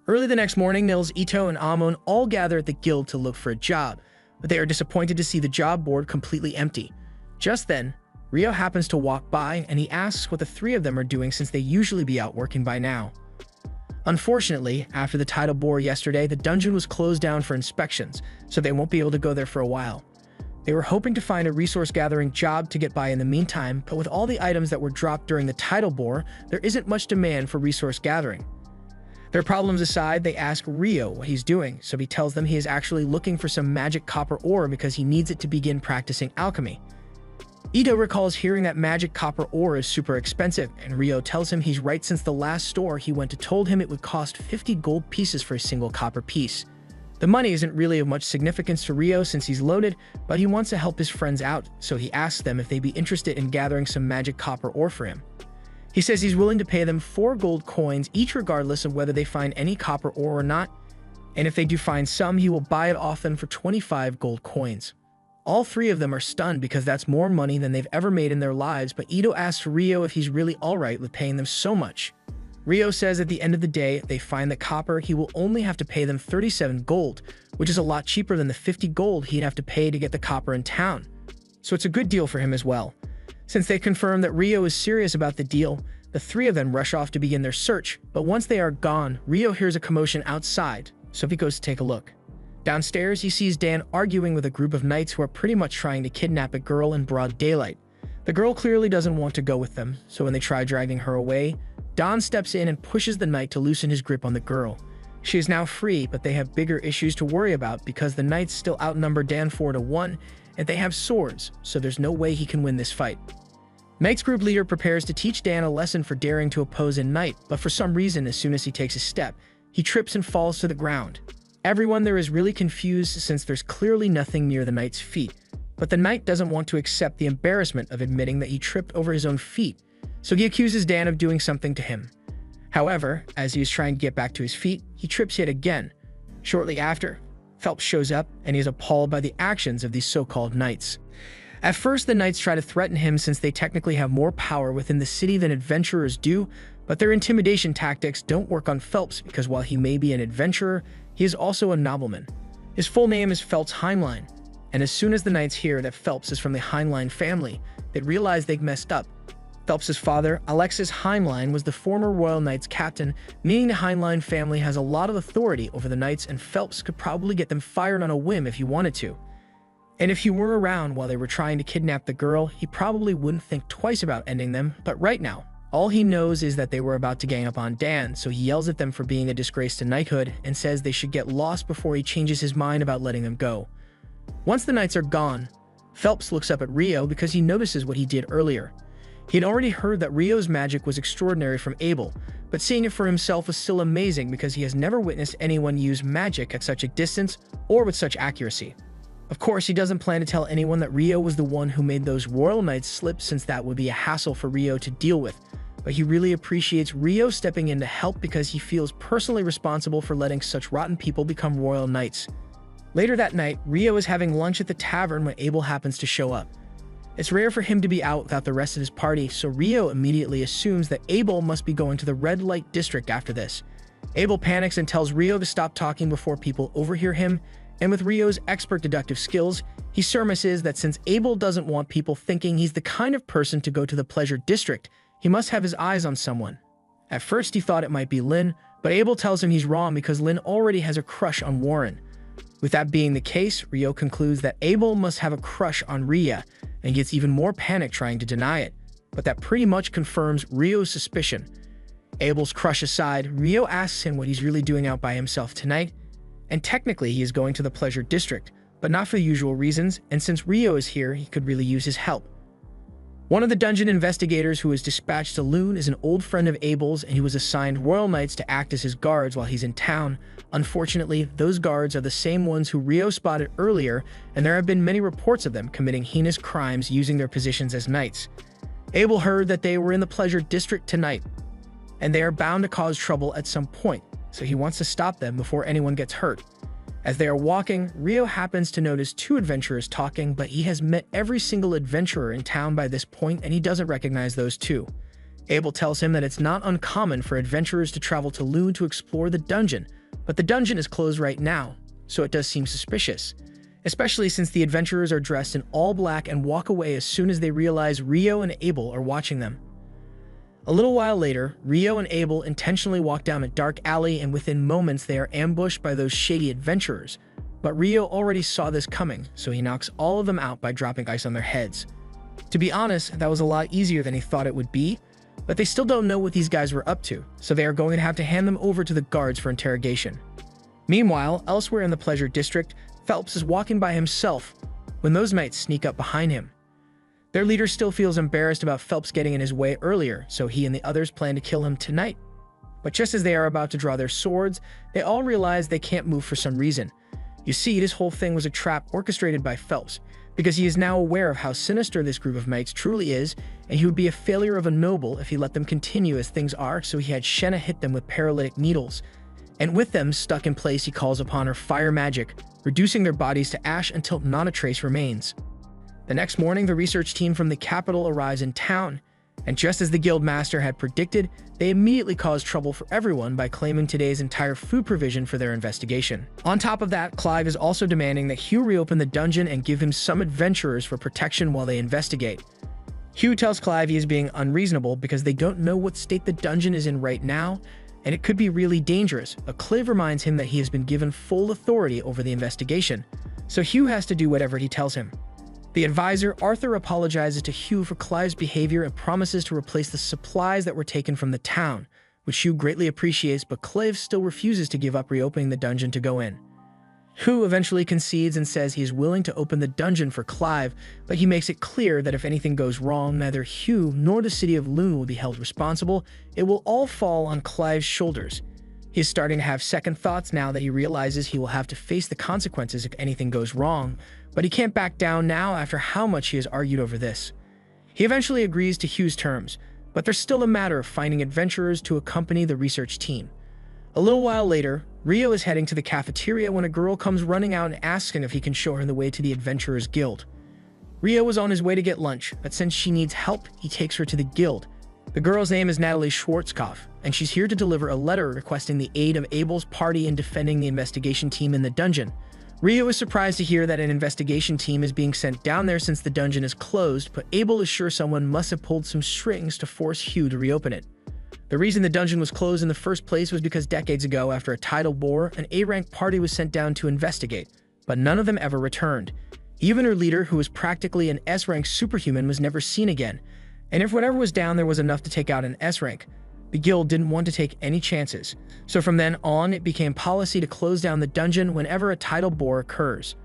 Early the next morning, Nils, Ito, and Amon all gather at the guild to look for a job, but they are disappointed to see the job board completely empty. Just then, Rio happens to walk by, and he asks what the three of them are doing since they usually be out working by now. Unfortunately, after the tidal bore yesterday, the dungeon was closed down for inspections, so they won't be able to go there for a while. They were hoping to find a resource-gathering job to get by in the meantime, but with all the items that were dropped during the tidal bore, there isn't much demand for resource gathering. Their problems aside, they ask Rio what he's doing, so he tells them he is actually looking for some magic copper ore because he needs it to begin practicing alchemy. Ito recalls hearing that magic copper ore is super expensive, and Rio tells him he's right since the last store he went to told him it would cost 50 gold pieces for a single copper piece. The money isn't really of much significance to Rio since he's loaded, but he wants to help his friends out, so he asks them if they'd be interested in gathering some magic copper ore for him. He says he's willing to pay them 4 gold coins each regardless of whether they find any copper ore or not, and if they do find some, he will buy it off them for 25 gold coins. All three of them are stunned because that's more money than they've ever made in their lives, but Ito asks Rio if he's really alright with paying them so much. Rio says at the end of the day, if they find the copper, he will only have to pay them 37 gold, which is a lot cheaper than the 50 gold he'd have to pay to get the copper in town. So it's a good deal for him as well. Since they confirm that Rio is serious about the deal, the three of them rush off to begin their search, but once they are gone, Rio hears a commotion outside, so he goes to take a look. Downstairs, he sees Dan arguing with a group of knights who are pretty much trying to kidnap a girl in broad daylight. The girl clearly doesn't want to go with them, so when they try dragging her away, Don steps in and pushes the knight to loosen his grip on the girl. She is now free, but they have bigger issues to worry about because the knights still outnumber Dan 4-1, and they have swords, so there's no way he can win this fight. Meg's group leader prepares to teach Dan a lesson for daring to oppose a knight, but for some reason, as soon as he takes a step, he trips and falls to the ground. Everyone there is really confused since there's clearly nothing near the knight's feet, but the knight doesn't want to accept the embarrassment of admitting that he tripped over his own feet, so he accuses Dan of doing something to him. However, as he is trying to get back to his feet, he trips yet again. Shortly after, Phelps shows up and he is appalled by the actions of these so-called knights. At first, the knights try to threaten him since they technically have more power within the city than adventurers do, but their intimidation tactics don't work on Phelps because while he may be an adventurer, he is also a nobleman. His full name is Phelps Heinlein, and as soon as the knights hear that Phelps is from the Heinlein family, they realize they've messed up. Phelps's father, Alexis Heinlein, was the former Royal Knights captain, meaning the Heinlein family has a lot of authority over the knights, and Phelps could probably get them fired on a whim if he wanted to. And if he were around while they were trying to kidnap the girl, he probably wouldn't think twice about ending them, but right now, all he knows is that they were about to gang up on Dan, so he yells at them for being a disgrace to knighthood and says they should get lost before he changes his mind about letting them go. Once the knights are gone, Phelps looks up at Rio because he notices what he did earlier. He had already heard that Rio's magic was extraordinary from Abel, but seeing it for himself was still amazing because he has never witnessed anyone use magic at such a distance or with such accuracy. Of course, he doesn't plan to tell anyone that Rio was the one who made those royal knights slip since that would be a hassle for Rio to deal with, but he really appreciates Rio stepping in to help because he feels personally responsible for letting such rotten people become royal knights. Later that night, Rio is having lunch at the tavern when Abel happens to show up. It's rare for him to be out without the rest of his party, so Rio immediately assumes that Abel must be going to the red light district after this. Abel panics and tells Rio to stop talking before people overhear him, and with Rio's expert deductive skills, he surmises that since Abel doesn't want people thinking he's the kind of person to go to the pleasure district, he must have his eyes on someone. At first he thought it might be Lin, but Abel tells him he's wrong because Lin already has a crush on Warren. With that being the case, Rio concludes that Abel must have a crush on Ria, and gets even more panic trying to deny it, but that pretty much confirms Rio's suspicion. Abel's crush aside, Rio asks him what he's really doing out by himself tonight, and technically he is going to the pleasure district, but not for the usual reasons, and since Rio is here, he could really use his help. One of the dungeon investigators who was dispatched to Loon is an old friend of Abel's, and he was assigned royal knights to act as his guards while he's in town. Unfortunately, those guards are the same ones who Rio spotted earlier, and there have been many reports of them committing heinous crimes using their positions as knights. Abel heard that they were in the pleasure district tonight, and they are bound to cause trouble at some point, so he wants to stop them before anyone gets hurt. As they are walking, Rio happens to notice two adventurers talking, but he has met every single adventurer in town by this point, and he doesn't recognize those two. Abel tells him that it's not uncommon for adventurers to travel to Loon to explore the dungeon, but the dungeon is closed right now, so it does seem suspicious, especially since the adventurers are dressed in all black and walk away as soon as they realize Rio and Abel are watching them. A little while later, Rio and Abel intentionally walk down a dark alley, and within moments they are ambushed by those shady adventurers. But Rio already saw this coming, so he knocks all of them out by dropping ice on their heads. To be honest, that was a lot easier than he thought it would be, but they still don't know what these guys were up to, so they are going to have to hand them over to the guards for interrogation. Meanwhile, elsewhere in the Pleasure District, Phelps is walking by himself when those knights sneak up behind him. Their leader still feels embarrassed about Phelps getting in his way earlier, so he and the others plan to kill him tonight. But just as they are about to draw their swords, they all realize they can't move for some reason. You see, this whole thing was a trap orchestrated by Phelps, because he is now aware of how sinister this group of knights truly is, and he would be a failure of a noble if he let them continue as things are, so he had Shenna hit them with paralytic needles. And with them stuck in place, he calls upon her fire magic, reducing their bodies to ash until not a trace remains. The next morning, the research team from the capital arrives in town, and just as the guild master had predicted, they immediately cause trouble for everyone by claiming today's entire food provision for their investigation. On top of that, Clive is also demanding that Hugh reopen the dungeon and give him some adventurers for protection while they investigate. Hugh tells Clive he is being unreasonable because they don't know what state the dungeon is in right now, and it could be really dangerous, but Clive reminds him that he has been given full authority over the investigation, so Hugh has to do whatever he tells him. The advisor, Arthur, apologizes to Hugh for Clive's behavior and promises to replace the supplies that were taken from the town, which Hugh greatly appreciates, but Clive still refuses to give up reopening the dungeon to go in. Hugh eventually concedes and says he is willing to open the dungeon for Clive, but he makes it clear that if anything goes wrong, neither Hugh nor the city of Loon will be held responsible. It will all fall on Clive's shoulders. He is starting to have second thoughts now that he realizes he will have to face the consequences if anything goes wrong, but he can't back down now after how much he has argued over this. He eventually agrees to Hugh's terms, but there's still a matter of finding adventurers to accompany the research team. A little while later, Rio is heading to the cafeteria when a girl comes running out and asks him if he can show her the way to the Adventurers Guild. Rio was on his way to get lunch, but since she needs help, he takes her to the guild. The girl's name is Natalie Schwarzkopf, and she's here to deliver a letter requesting the aid of Abel's party in defending the investigation team in the dungeon. Rio is surprised to hear that an investigation team is being sent down there since the dungeon is closed, but Abel is sure someone must have pulled some strings to force Hugh to reopen it. The reason the dungeon was closed in the first place was because decades ago, after a tidal bore, an A-rank party was sent down to investigate, but none of them ever returned. Even her leader, who was practically an S-rank superhuman, was never seen again, and if whatever was down there was enough to take out an S-rank, the guild didn't want to take any chances. So from then on, it became policy to close down the dungeon whenever a tidal bore occurs.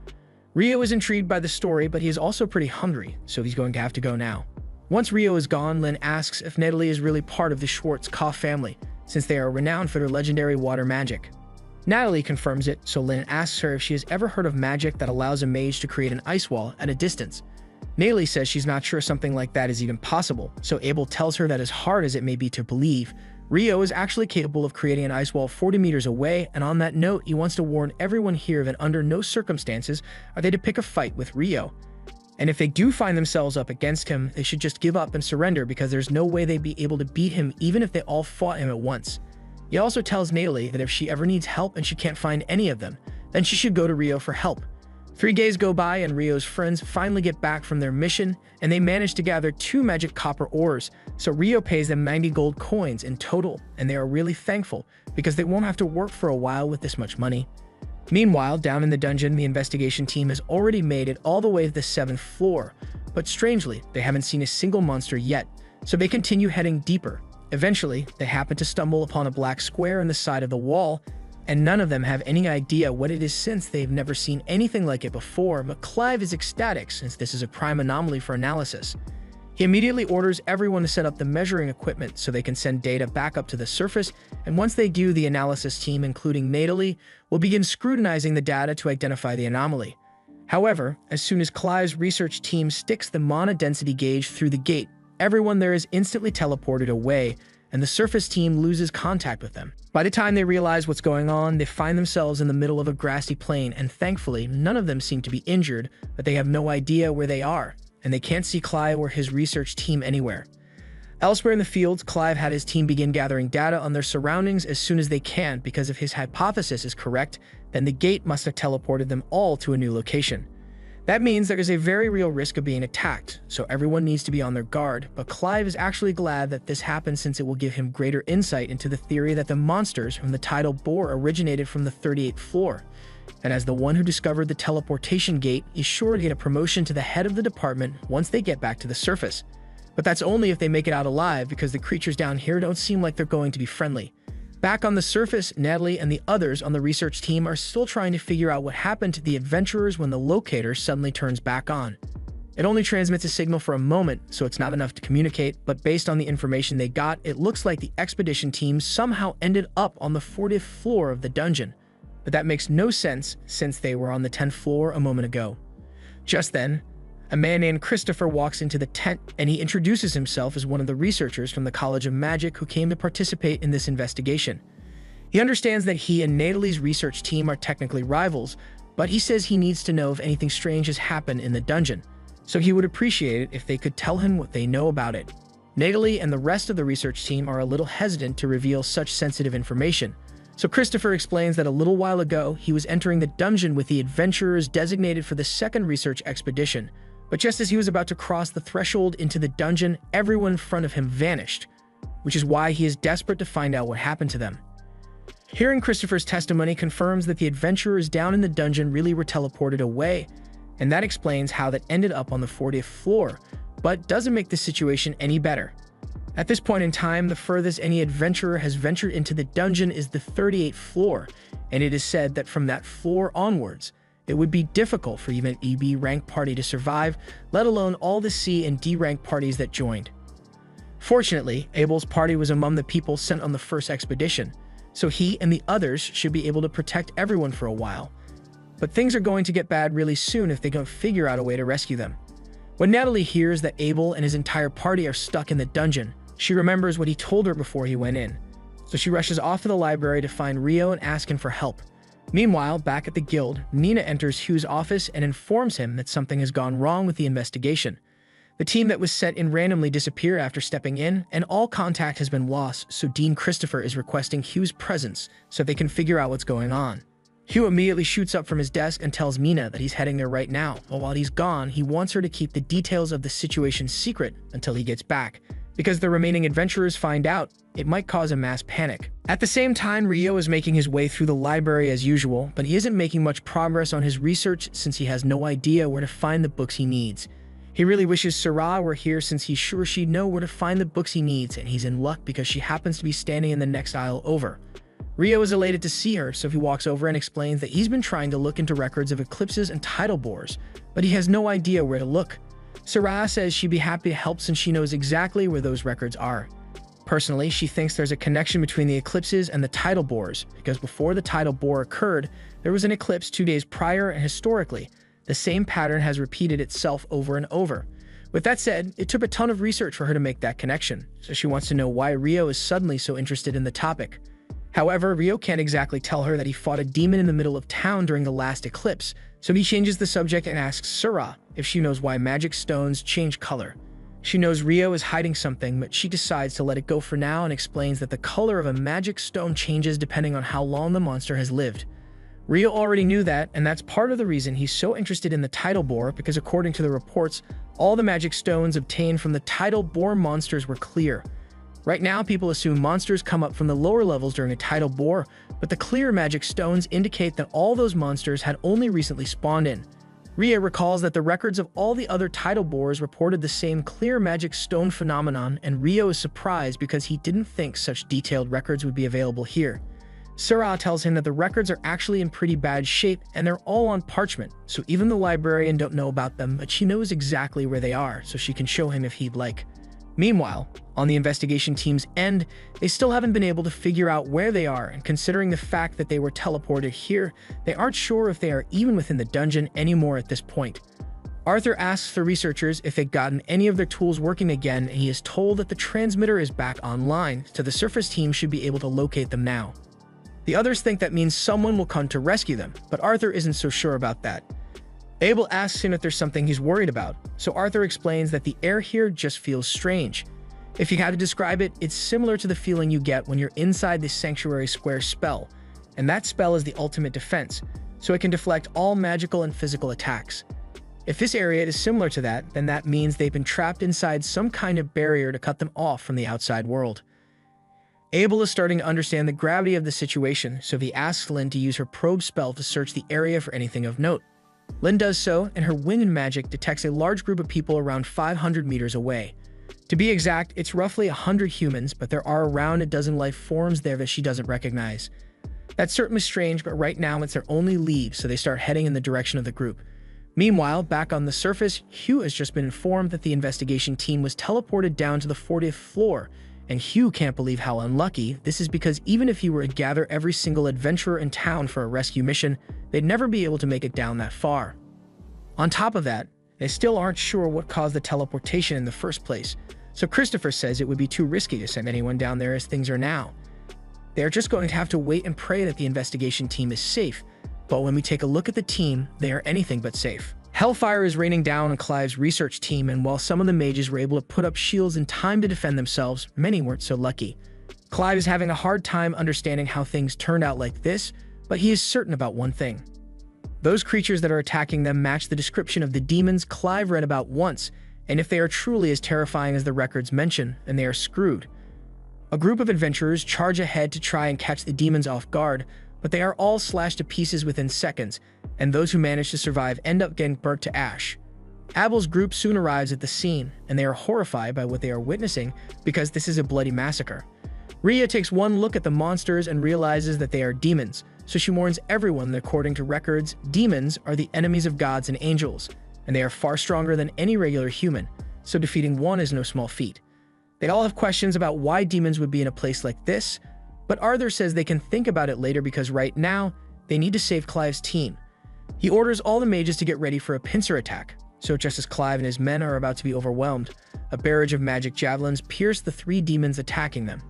Rio is intrigued by the story, but he is also pretty hungry, so he's going to have to go now. Once Rio is gone, Lynn asks if Natalie is really part of the Schwarzkopf family, since they are renowned for their legendary water magic. Natalie confirms it, so Lynn asks her if she has ever heard of magic that allows a mage to create an ice wall at a distance. Natalie says she's not sure something like that is even possible, so Abel tells her that as hard as it may be to believe, Rio is actually capable of creating an ice wall 40 meters away, and on that note, he wants to warn everyone here that under no circumstances are they to pick a fight with Rio. And if they do find themselves up against him, they should just give up and surrender because there's no way they'd be able to beat him even if they all fought him at once. He also tells Natalie that if she ever needs help and she can't find any of them, then she should go to Rio for help. 3 days go by and Rio's friends finally get back from their mission, and they manage to gather 2 magic copper ores, so Rio pays them 90 gold coins in total, and they are really thankful because they won't have to work for a while with this much money. Meanwhile, down in the dungeon, the investigation team has already made it all the way to the 7th floor, but strangely, they haven't seen a single monster yet, so they continue heading deeper. Eventually, they happen to stumble upon a black square in the side of the wall, and none of them have any idea what it is since they've never seen anything like it before, but Clive is ecstatic since this is a prime anomaly for analysis. He immediately orders everyone to set up the measuring equipment so they can send data back up to the surface, and once they do, the analysis team, including Natalie, will begin scrutinizing the data to identify the anomaly. However, as soon as Clive's research team sticks the mana density gauge through the gate, everyone there is instantly teleported away, and the surface team loses contact with them. By the time they realize what's going on, they find themselves in the middle of a grassy plain, and thankfully, none of them seem to be injured, but they have no idea where they are, and they can't see Clive or his research team anywhere. Elsewhere in the fields, Clive had his team begin gathering data on their surroundings as soon as they can, because if his hypothesis is correct, then the gate must have teleported them all to a new location. That means there is a very real risk of being attacked, so everyone needs to be on their guard, but Clive is actually glad that this happened since it will give him greater insight into the theory that the monsters from the tidal bore originated from the 38th floor. And as the one who discovered the teleportation gate, he's sure to get a promotion to the head of the department once they get back to the surface. But that's only if they make it out alive, because the creatures down here don't seem like they're going to be friendly. Back on the surface, Natalie and the others on the research team are still trying to figure out what happened to the adventurers when the locator suddenly turns back on. It only transmits a signal for a moment, so it's not enough to communicate, but based on the information they got, it looks like the expedition team somehow ended up on the 40th floor of the dungeon. But that makes no sense since they were on the 10th floor a moment ago. Just then, a man named Christopher walks into the tent, and he introduces himself as one of the researchers from the College of Magic who came to participate in this investigation. He understands that he and Natalie's research team are technically rivals, but he says he needs to know if anything strange has happened in the dungeon, so he would appreciate it if they could tell him what they know about it. Natalie and the rest of the research team are a little hesitant to reveal such sensitive information, so Christopher explains that a little while ago he was entering the dungeon with the adventurers designated for the second research expedition. But just as he was about to cross the threshold into the dungeon, everyone in front of him vanished, which is why he is desperate to find out what happened to them. Hearing Christopher's testimony confirms that the adventurers down in the dungeon really were teleported away, and that explains how that ended up on the 40th floor, but doesn't make the situation any better. At this point in time, the furthest any adventurer has ventured into the dungeon is the 38th floor, and it is said that from that floor onwards, it would be difficult for even an EB rank party to survive, let alone all the C and D rank parties that joined. Fortunately, Abel's party was among the people sent on the first expedition, so he and the others should be able to protect everyone for a while. But things are going to get bad really soon if they don't figure out a way to rescue them. When Natalie hears that Abel and his entire party are stuck in the dungeon, she remembers what he told her before he went in, so she rushes off to the library to find Rio and ask him for help. Meanwhile, back at the guild, Nina enters Hugh's office and informs him that something has gone wrong with the investigation. The team that was sent in randomly disappeared after stepping in, and all contact has been lost, so Dean Christopher is requesting Hugh's presence so they can figure out what's going on. Hugh immediately shoots up from his desk and tells Nina that he's heading there right now, but while he's gone, he wants her to keep the details of the situation secret until he gets back, because the remaining adventurers find out, it might cause a mass panic. At the same time, Rio is making his way through the library as usual, but he isn't making much progress on his research since he has no idea where to find the books he needs. He really wishes Sarah were here since he's sure she'd know where to find the books he needs, and he's in luck because she happens to be standing in the next aisle over. Rio is elated to see her, so he walks over and explains that he's been trying to look into records of eclipses and tidal bores, but he has no idea where to look. Sarah says she'd be happy to help since she knows exactly where those records are. Personally, she thinks there's a connection between the eclipses and the tidal bores, because before the tidal bore occurred, there was an eclipse 2 days prior, and historically, the same pattern has repeated itself over and over. With that said, it took a ton of research for her to make that connection, so she wants to know why Rio is suddenly so interested in the topic. However, Rio can't exactly tell her that he fought a demon in the middle of town during the last eclipse, so he changes the subject and asks Sarah if she knows why magic stones change color. She knows Rio is hiding something, but she decides to let it go for now and explains that the color of a magic stone changes depending on how long the monster has lived. Rio already knew that, and that's part of the reason he's so interested in the tidal bore, because according to the reports, all the magic stones obtained from the tidal bore monsters were clear. Right now, people assume monsters come up from the lower levels during a tidal bore, but the clear magic stones indicate that all those monsters had only recently spawned in. Ria recalls that the records of all the other tidal bores reported the same clear magic stone phenomenon, and Rio is surprised because he didn't think such detailed records would be available here. Sarah tells him that the records are actually in pretty bad shape and they're all on parchment, so even the librarian don't know about them, but she knows exactly where they are, so she can show him if he'd like. Meanwhile, on the investigation team's end, they still haven't been able to figure out where they are, and considering the fact that they were teleported here, they aren't sure if they are even within the dungeon anymore at this point. Arthur asks the researchers if they've gotten any of their tools working again, and he is told that the transmitter is back online, so the surface team should be able to locate them now. The others think that means someone will come to rescue them, but Arthur isn't so sure about that. Abel asks him if there's something he's worried about, so Arthur explains that the air here just feels strange. If you had to describe it, it's similar to the feeling you get when you're inside the Sanctuary Square spell, and that spell is the ultimate defense, so it can deflect all magical and physical attacks. If this area is similar to that, then that means they've been trapped inside some kind of barrier to cut them off from the outside world. Abel is starting to understand the gravity of the situation, so he asks Lynn to use her probe spell to search the area for anything of note. Lynn does so, and her wind magic detects a large group of people around 500 meters away. To be exact, it's roughly 100 humans, but there are around a dozen life forms there that she doesn't recognize. That's certainly strange, but right now it's their only lead, so they start heading in the direction of the group. Meanwhile, back on the surface, Hugh has just been informed that the investigation team was teleported down to the 40th floor, and Hugh can't believe how unlucky this is because even if he were to gather every single adventurer in town for a rescue mission, they'd never be able to make it down that far. On top of that, they still aren't sure what caused the teleportation in the first place, so Christopher says it would be too risky to send anyone down there as things are now. They are just going to have to wait and pray that the investigation team is safe, but when we take a look at the team, they are anything but safe. Hellfire is raining down on Clive's research team, and while some of the mages were able to put up shields in time to defend themselves, many weren't so lucky. Clive is having a hard time understanding how things turned out like this, but he is certain about one thing. Those creatures that are attacking them match the description of the demons Clive read about once, and if they are truly as terrifying as the records mention, then they are screwed. A group of adventurers charge ahead to try and catch the demons off guard, but they are all slashed to pieces within seconds, and those who manage to survive end up getting burnt to ash. Abel's group soon arrives at the scene, and they are horrified by what they are witnessing because this is a bloody massacre. Rhea takes one look at the monsters and realizes that they are demons, so she warns everyone that according to records, demons are the enemies of gods and angels, and they are far stronger than any regular human, so defeating one is no small feat. They all have questions about why demons would be in a place like this, but Arthur says they can think about it later because right now, they need to save Clive's team. He orders all the mages to get ready for a pincer attack, so just as Clive and his men are about to be overwhelmed, a barrage of magic javelins pierce the three demons attacking them.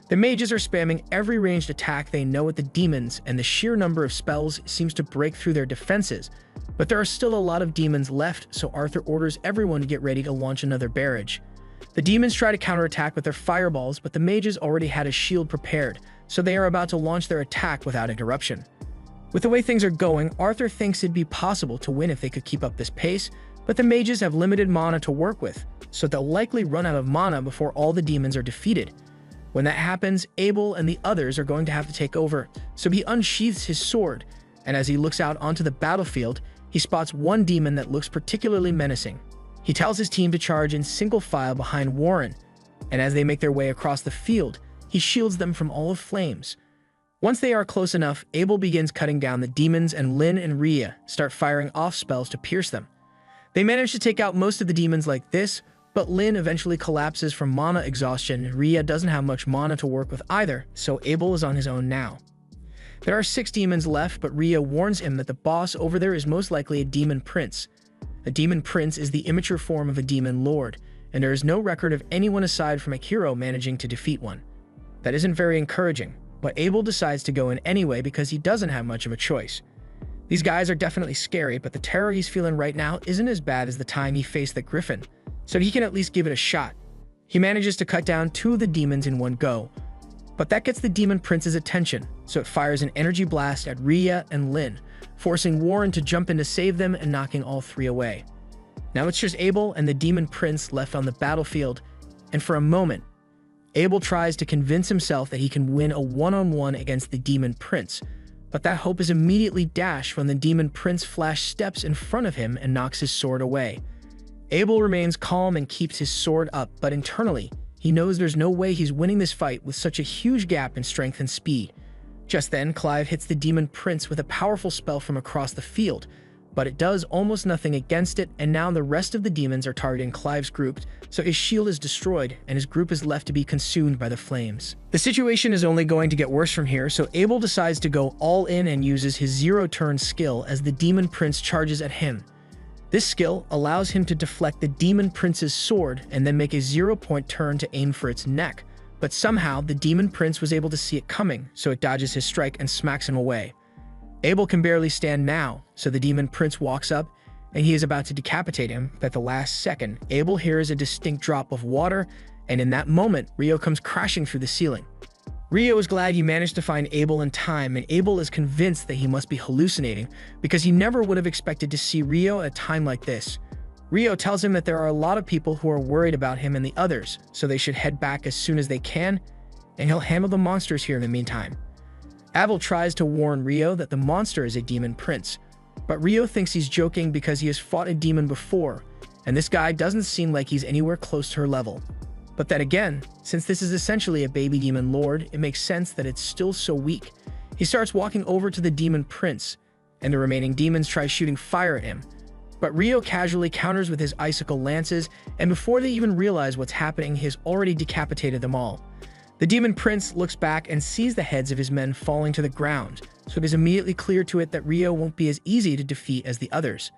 The mages are spamming every ranged attack they know at the demons, and the sheer number of spells seems to break through their defenses, but there are still a lot of demons left, so Arthur orders everyone to get ready to launch another barrage. The demons try to counterattack with their fireballs, but the mages already had a shield prepared, so they are about to launch their attack without interruption. With the way things are going, Arthur thinks it'd be possible to win if they could keep up this pace, but the mages have limited mana to work with, so they'll likely run out of mana before all the demons are defeated. When that happens, Abel and the others are going to have to take over, so he unsheaths his sword, and as he looks out onto the battlefield, he spots one demon that looks particularly menacing. He tells his team to charge in single file behind Warren, and as they make their way across the field, he shields them from all of flames. Once they are close enough, Abel begins cutting down the demons, and Lynn and Rhea start firing off spells to pierce them. They manage to take out most of the demons like this, but Lynn eventually collapses from mana exhaustion, and Rhea doesn't have much mana to work with either, so Abel is on his own now. There are 6 demons left, but Rhea warns him that the boss over there is most likely a demon prince. A demon prince is the immature form of a demon lord, and there is no record of anyone aside from a hero managing to defeat one. That isn't very encouraging, but Abel decides to go in anyway because he doesn't have much of a choice. These guys are definitely scary, but the terror he's feeling right now isn't as bad as the time he faced the griffin, so he can at least give it a shot. He manages to cut down 2 of the demons in one go, but that gets the demon prince's attention, so it fires an energy blast at Rhea and Lynn, forcing Warren to jump in to save them and knocking all 3 away. Now it's just Abel and the demon prince left on the battlefield, and for a moment, Abel tries to convince himself that he can win a one-on-one against the demon prince, but that hope is immediately dashed when the demon prince flash steps in front of him and knocks his sword away. Abel remains calm and keeps his sword up, but internally, he knows there's no way he's winning this fight with such a huge gap in strength and speed. Just then, Clive hits the demon prince with a powerful spell from across the field, but it does almost nothing against it, and now the rest of the demons are targeting Clive's group, so his shield is destroyed, and his group is left to be consumed by the flames. The situation is only going to get worse from here, so Abel decides to go all in and uses his zero-turn skill as the demon prince charges at him. This skill allows him to deflect the demon prince's sword and then make a zero-point turn to aim for its neck, but somehow the demon prince was able to see it coming, so it dodges his strike and smacks him away. Abel can barely stand now, so the demon prince walks up, and he is about to decapitate him, but at the last second, Abel hears a distinct drop of water, and in that moment, Rio comes crashing through the ceiling. Rio is glad he managed to find Abel in time, and Abel is convinced that he must be hallucinating, because he never would have expected to see Rio at a time like this. Rio tells him that there are a lot of people who are worried about him and the others, so they should head back as soon as they can, and he'll handle the monsters here in the meantime. Abel tries to warn Rio that the monster is a demon prince, but Rio thinks he's joking because he has fought a demon before, and this guy doesn't seem like he's anywhere close to her level. But then again, since this is essentially a baby demon lord, it makes sense that it's still so weak. He starts walking over to the demon prince, and the remaining demons try shooting fire at him. But Rio casually counters with his icicle lances, and before they even realize what's happening, he has already decapitated them all. The demon prince looks back and sees the heads of his men falling to the ground, so it is immediately clear to it that Rio won't be as easy to defeat as the others.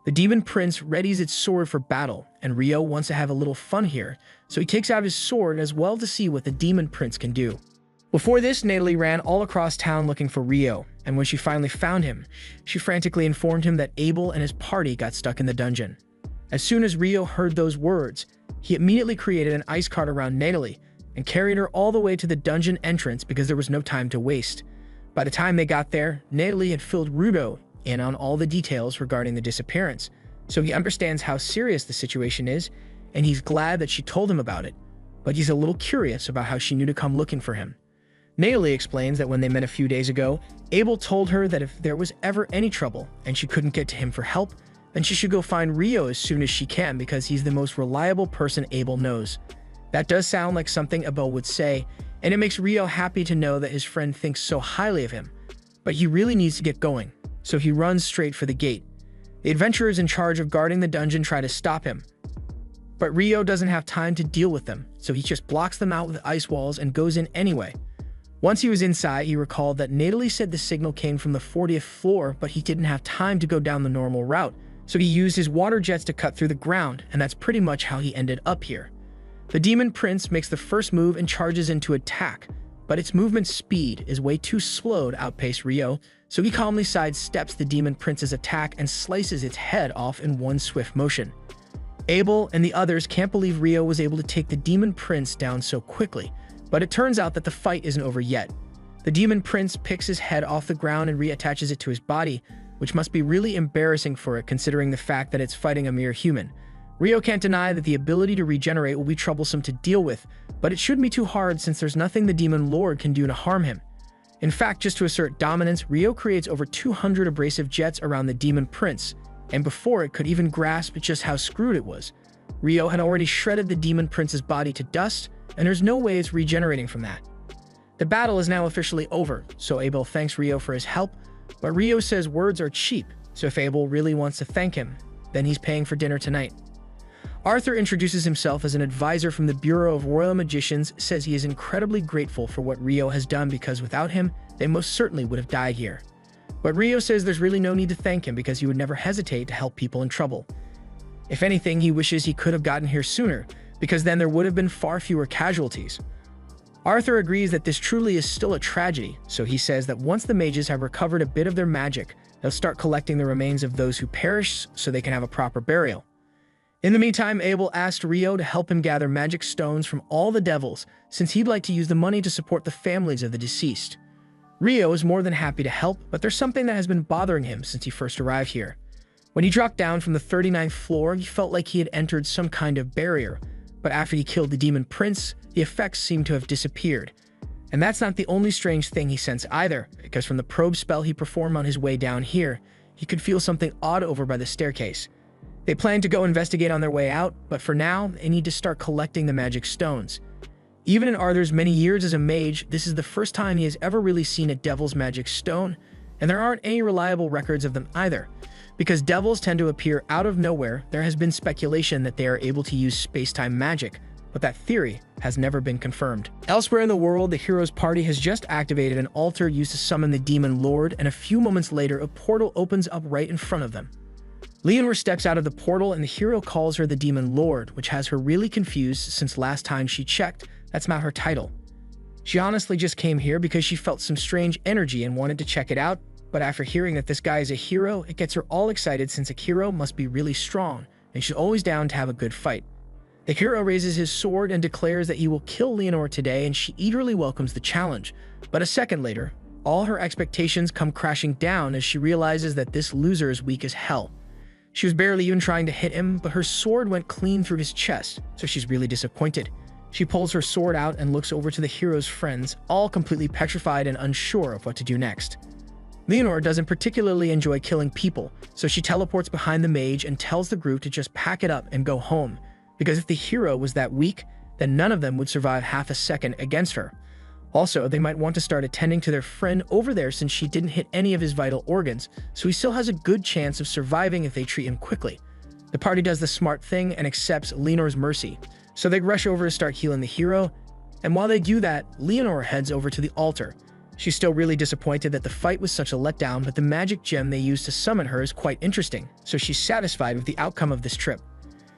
The demon prince readies its sword for battle, and Rio wants to have a little fun here, so he takes out his sword as well to see what the demon prince can do. Before this, Natalie ran all across town looking for Rio, and when she finally found him, she frantically informed him that Abel and his party got stuck in the dungeon. As soon as Rio heard those words, he immediately created an ice cart around Natalie and carried her all the way to the dungeon entrance because there was no time to waste. By the time they got there, Natalie had filled Rudo in on all the details regarding the disappearance, so he understands how serious the situation is, and he's glad that she told him about it, but he's a little curious about how she knew to come looking for him. Natalie explains that when they met a few days ago, Abel told her that if there was ever any trouble and she couldn't get to him for help, then she should go find Rio as soon as she can because he's the most reliable person Abel knows. That does sound like something Abel would say, and it makes Rio happy to know that his friend thinks so highly of him. But he really needs to get going, so he runs straight for the gate. The adventurers in charge of guarding the dungeon try to stop him, but Rio doesn't have time to deal with them, so he just blocks them out with ice walls and goes in anyway. Once he was inside, he recalled that Natalie said the signal came from the 40th floor, but he didn't have time to go down the normal route, so he used his water jets to cut through the ground, and that's pretty much how he ended up here. The demon prince makes the first move and charges in to attack, but its movement speed is way too slow to outpace Rio, so he calmly sidesteps the demon prince's attack and slices its head off in one swift motion. Abel and the others can't believe Rio was able to take the demon prince down so quickly, but it turns out that the fight isn't over yet. The demon prince picks his head off the ground and reattaches it to his body, which must be really embarrassing for it considering the fact that it's fighting a mere human. Rio can't deny that the ability to regenerate will be troublesome to deal with, but it shouldn't be too hard since there's nothing the demon lord can do to harm him. In fact, just to assert dominance, Rio creates over 200 abrasive jets around the demon prince, and before it could even grasp just how screwed it was, Rio had already shredded the demon prince's body to dust, and there's no way it's regenerating from that. The battle is now officially over, so Abel thanks Rio for his help, but Rio says words are cheap, so if Abel really wants to thank him, then he's paying for dinner tonight. Arthur introduces himself as an advisor from the Bureau of Royal Magicians, says he is incredibly grateful for what Rio has done because without him, they most certainly would have died here. But Rio says there's really no need to thank him because he would never hesitate to help people in trouble. If anything, he wishes he could have gotten here sooner, because then there would have been far fewer casualties. Arthur agrees that this truly is still a tragedy, so he says that once the mages have recovered a bit of their magic, they'll start collecting the remains of those who perished so they can have a proper burial. In the meantime, Abel asked Rio to help him gather magic stones from all the devils, since he'd like to use the money to support the families of the deceased. Rio is more than happy to help, but there's something that has been bothering him since he first arrived here. When he dropped down from the 39th floor, he felt like he had entered some kind of barrier, but after he killed the demon prince, the effects seemed to have disappeared. And that's not the only strange thing he sensed either, because from the probe spell he performed on his way down here, he could feel something odd over by the staircase. They plan to go investigate on their way out, but for now, they need to start collecting the magic stones. Even in Arthur's many years as a mage, this is the first time he has ever really seen a devil's magic stone, and there aren't any reliable records of them either. Because devils tend to appear out of nowhere, there has been speculation that they are able to use space-time magic, but that theory has never been confirmed. Elsewhere in the world, the hero's party has just activated an altar used to summon the demon lord, and a few moments later, a portal opens up right in front of them. Leonor steps out of the portal, and the hero calls her the demon lord, which has her really confused since last time she checked, that's not her title. She honestly just came here because she felt some strange energy and wanted to check it out, but after hearing that this guy is a hero, it gets her all excited since a hero must be really strong, and she's always down to have a good fight. The hero raises his sword and declares that he will kill Leonor today, and she eagerly welcomes the challenge. But a second later, all her expectations come crashing down as she realizes that this loser is weak as hell. She was barely even trying to hit him, but her sword went clean through his chest, so she's really disappointed. She pulls her sword out and looks over to the hero's friends, all completely petrified and unsure of what to do next. Leonor doesn't particularly enjoy killing people, so she teleports behind the mage and tells the group to just pack it up and go home, because if the hero was that weak, then none of them would survive half a second against her. Also, they might want to start attending to their friend over there since she didn't hit any of his vital organs, so he still has a good chance of surviving if they treat him quickly. The party does the smart thing and accepts Leonor's mercy, so they rush over to start healing the hero, and while they do that, Leonor heads over to the altar. She's still really disappointed that the fight was such a letdown, but the magic gem they used to summon her is quite interesting, so she's satisfied with the outcome of this trip.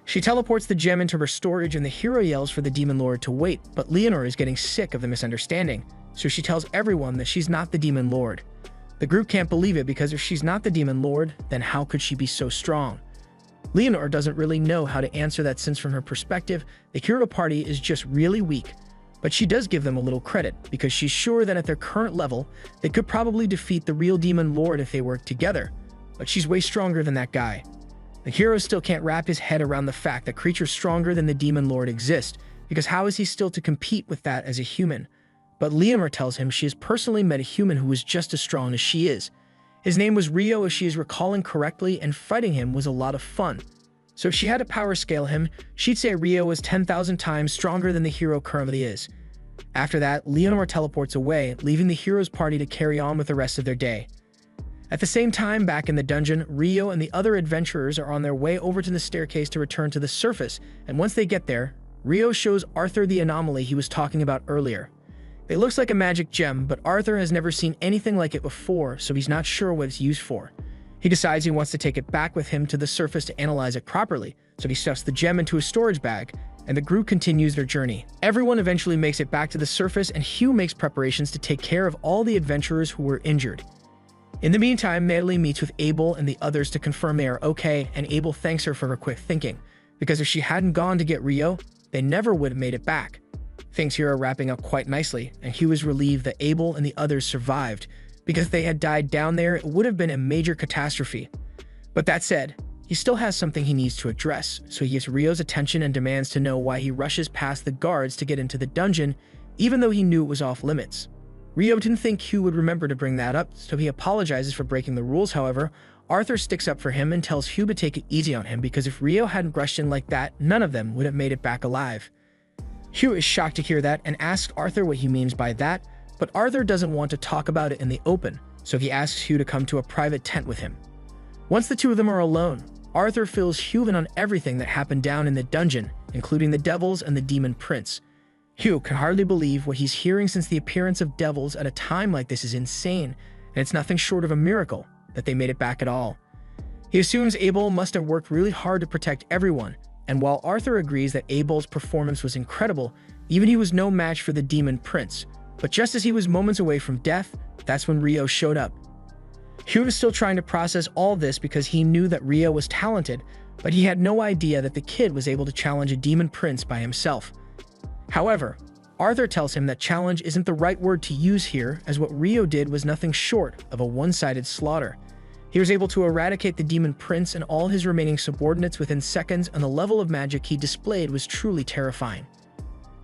She teleports the gem into her storage, and the hero yells for the demon lord to wait, but Leonor is getting sick of the misunderstanding, so she tells everyone that she's not the demon lord. The group can't believe it because if she's not the demon lord, then how could she be so strong? Leonor doesn't really know how to answer that since from her perspective, the hero party is just really weak. But she does give them a little credit, because she's sure that at their current level, they could probably defeat the real demon lord if they worked together. But she's way stronger than that guy. The hero still can't wrap his head around the fact that creatures stronger than the demon lord exist, because how is he still to compete with that as a human? But Leonor tells him she has personally met a human who was just as strong as she is. His name was Rio, if she is recalling correctly, and fighting him was a lot of fun. So if she had to power scale him, she'd say Rio was 10,000 times stronger than the hero currently is. After that, Leonor teleports away, leaving the hero's party to carry on with the rest of their day. At the same time, back in the dungeon, Rio and the other adventurers are on their way over to the staircase to return to the surface, and once they get there, Rio shows Arthur the anomaly he was talking about earlier. It looks like a magic gem, but Arthur has never seen anything like it before, so he's not sure what it's used for. He decides he wants to take it back with him to the surface to analyze it properly, so he stuffs the gem into a storage bag, and the group continues their journey. Everyone eventually makes it back to the surface, and Hugh makes preparations to take care of all the adventurers who were injured. In the meantime, Madeline meets with Abel and the others to confirm they are okay, and Abel thanks her for her quick thinking, because if she hadn't gone to get Rio, they never would have made it back. Things here are wrapping up quite nicely, and Hugh is relieved that Abel and the others survived, because if they had died down there, it would have been a major catastrophe. But that said, he still has something he needs to address, so he gives Rio's attention and demands to know why he rushes past the guards to get into the dungeon, even though he knew it was off limits. Rio didn't think Hugh would remember to bring that up, so he apologizes for breaking the rules. However, Arthur sticks up for him and tells Hugh to take it easy on him, because if Rio hadn't rushed in like that, none of them would have made it back alive. Hugh is shocked to hear that and asks Arthur what he means by that, but Arthur doesn't want to talk about it in the open, so he asks Hugh to come to a private tent with him. Once the two of them are alone, Arthur fills Hugh in on everything that happened down in the dungeon, including the devils and the demon prince. Hugh can hardly believe what he's hearing since the appearance of devils at a time like this is insane, and it's nothing short of a miracle that they made it back at all. He assumes Abel must have worked really hard to protect everyone, and while Arthur agrees that Abel's performance was incredible, even he was no match for the demon prince. But just as he was moments away from death, that's when Rio showed up. Hugh was still trying to process all this because he knew that Rio was talented, but he had no idea that the kid was able to challenge a demon prince by himself. However, Arthur tells him that challenge isn't the right word to use here, as what Rio did was nothing short of a one-sided slaughter. He was able to eradicate the demon prince and all his remaining subordinates within seconds, and the level of magic he displayed was truly terrifying.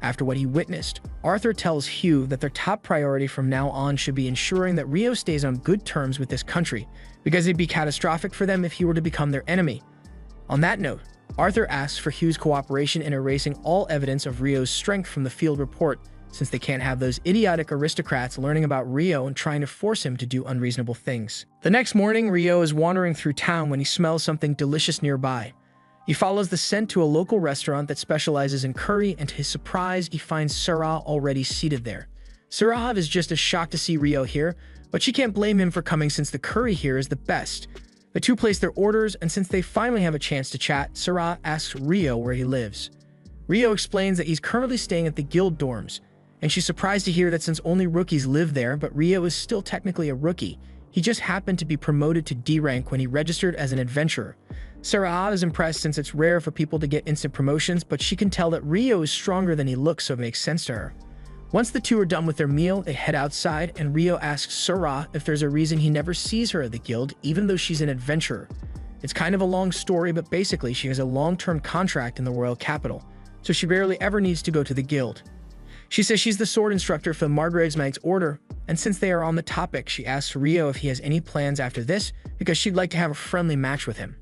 After what he witnessed, Arthur tells Hugh that their top priority from now on should be ensuring that Rio stays on good terms with this country, because it'd be catastrophic for them if he were to become their enemy. On that note, Arthur asks for Hugh's cooperation in erasing all evidence of Rio's strength from the field report, since they can't have those idiotic aristocrats learning about Rio and trying to force him to do unreasonable things. The next morning, Rio is wandering through town when he smells something delicious nearby. He follows the scent to a local restaurant that specializes in curry, and to his surprise, he finds Sarah already seated there. Sarah is just as shocked to see Rio here, but she can't blame him for coming since the curry here is the best. The two place their orders, and since they finally have a chance to chat, Sarah asks Rio where he lives. Rio explains that he's currently staying at the guild dorms, and she's surprised to hear that since only rookies live there, but Rio is still technically a rookie. He just happened to be promoted to D rank when he registered as an adventurer. Sarah is impressed since it's rare for people to get instant promotions, but she can tell that Rio is stronger than he looks, so it makes sense to her. Once the two are done with their meal, they head outside, and Rio asks Sarah if there's a reason he never sees her at the guild, even though she's an adventurer. It's kind of a long story, but basically she has a long-term contract in the royal capital, so she barely ever needs to go to the guild. She says she's the sword instructor for the Margrave's Knight's Order, and since they are on the topic, she asks Rio if he has any plans after this, because she'd like to have a friendly match with him.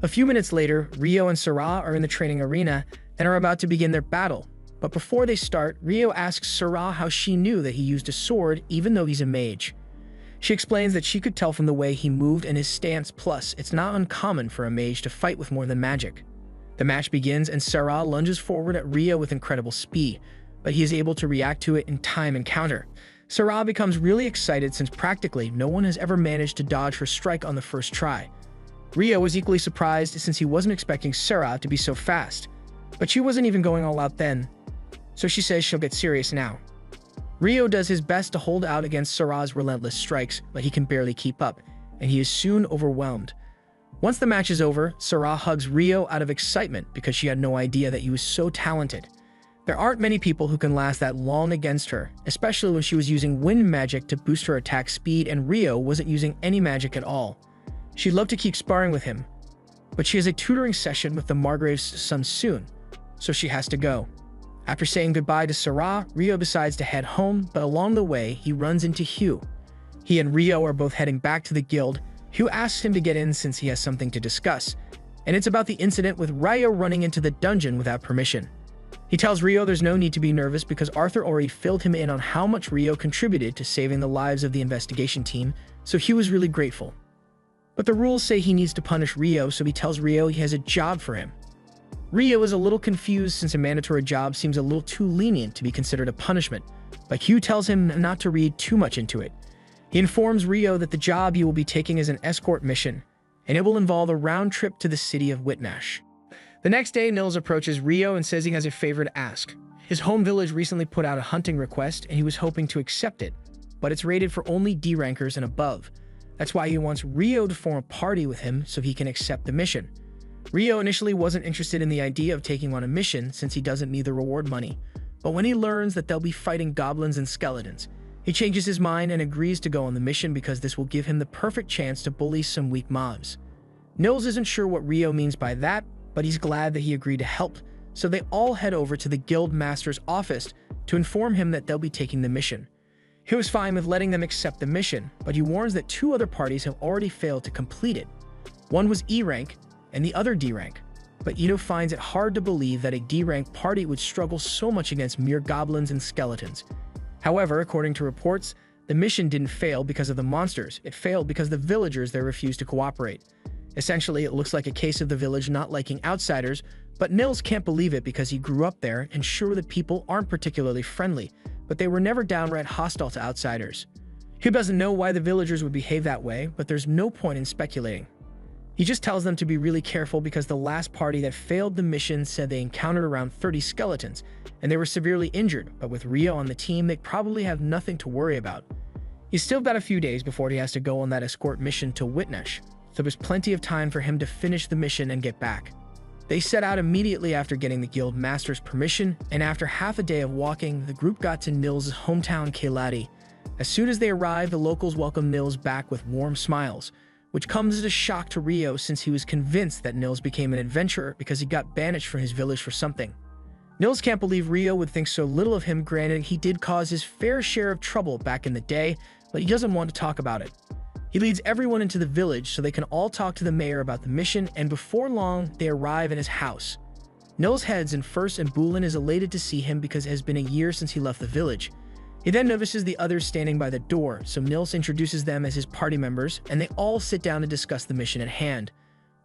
A few minutes later, Rio and Sarah are in the training arena and are about to begin their battle. But before they start, Rio asks Sarah how she knew that he used a sword even though he's a mage. She explains that she could tell from the way he moved and his stance, plus it's not uncommon for a mage to fight with more than magic. The match begins and Sarah lunges forward at Rio with incredible speed, but he is able to react to it in time and counter. Sarah becomes really excited since practically no one has ever managed to dodge her strike on the first try. Rio was equally surprised since he wasn't expecting Sarah to be so fast, but she wasn't even going all out then, so she says she'll get serious now. Rio does his best to hold out against Sarah's relentless strikes, but he can barely keep up, and he is soon overwhelmed. Once the match is over, Sarah hugs Rio out of excitement because she had no idea that he was so talented. There aren't many people who can last that long against her, especially when she was using wind magic to boost her attack speed and Rio wasn't using any magic at all. She'd love to keep sparring with him, but she has a tutoring session with the Margrave's son soon, so she has to go. After saying goodbye to Sarah, Rio decides to head home, but along the way, he runs into Hugh. He and Rio are both heading back to the guild. Hugh asks him to get in since he has something to discuss, and it's about the incident with Rio running into the dungeon without permission. He tells Rio there's no need to be nervous because Arthur already filled him in on how much Rio contributed to saving the lives of the investigation team, so Hugh is really grateful. But the rules say he needs to punish Rio, so he tells Rio he has a job for him. Rio is a little confused since a mandatory job seems a little too lenient to be considered a punishment, but Hugh tells him not to read too much into it. He informs Rio that the job he will be taking is an escort mission, and it will involve a round trip to the city of Whitnash. The next day, Nils approaches Rio and says he has a favor to ask. His home village recently put out a hunting request, and he was hoping to accept it, but it's rated for only D rankers and above. That's why he wants Rio to form a party with him so he can accept the mission. Rio initially wasn't interested in the idea of taking on a mission since he doesn't need the reward money, but when he learns that they'll be fighting goblins and skeletons, he changes his mind and agrees to go on the mission because this will give him the perfect chance to bully some weak mobs. Nils isn't sure what Rio means by that, but he's glad that he agreed to help, so they all head over to the guild master's office to inform him that they'll be taking the mission. He was fine with letting them accept the mission, but he warns that two other parties have already failed to complete it. One was E rank, and the other D rank, but Ito finds it hard to believe that a D rank party would struggle so much against mere goblins and skeletons. However, according to reports, the mission didn't fail because of the monsters, it failed because the villagers there refused to cooperate. Essentially, it looks like a case of the village not liking outsiders, but Nils can't believe it because he grew up there and sure the people aren't particularly friendly, but they were never downright hostile to outsiders. He doesn't know why the villagers would behave that way, but there's no point in speculating. He just tells them to be really careful because the last party that failed the mission said they encountered around 30 skeletons, and they were severely injured, but with Rio on the team, they probably have nothing to worry about. He's still got a few days before he has to go on that escort mission to Whitnash, so there's plenty of time for him to finish the mission and get back. They set out immediately after getting the guild master's permission, and after half a day of walking, the group got to Nils' hometown Kailati. As soon as they arrived, the locals welcomed Nils back with warm smiles, which comes as a shock to Rio since he was convinced that Nils became an adventurer because he got banished from his village for something. Nils can't believe Rio would think so little of him, granted he did cause his fair share of trouble back in the day, but he doesn't want to talk about it. He leads everyone into the village so they can all talk to the mayor about the mission, and before long, they arrive at his house. Nils heads in first, and Bulin is elated to see him because it has been a year since he left the village. He then notices the others standing by the door, so Nils introduces them as his party members, and they all sit down to discuss the mission at hand.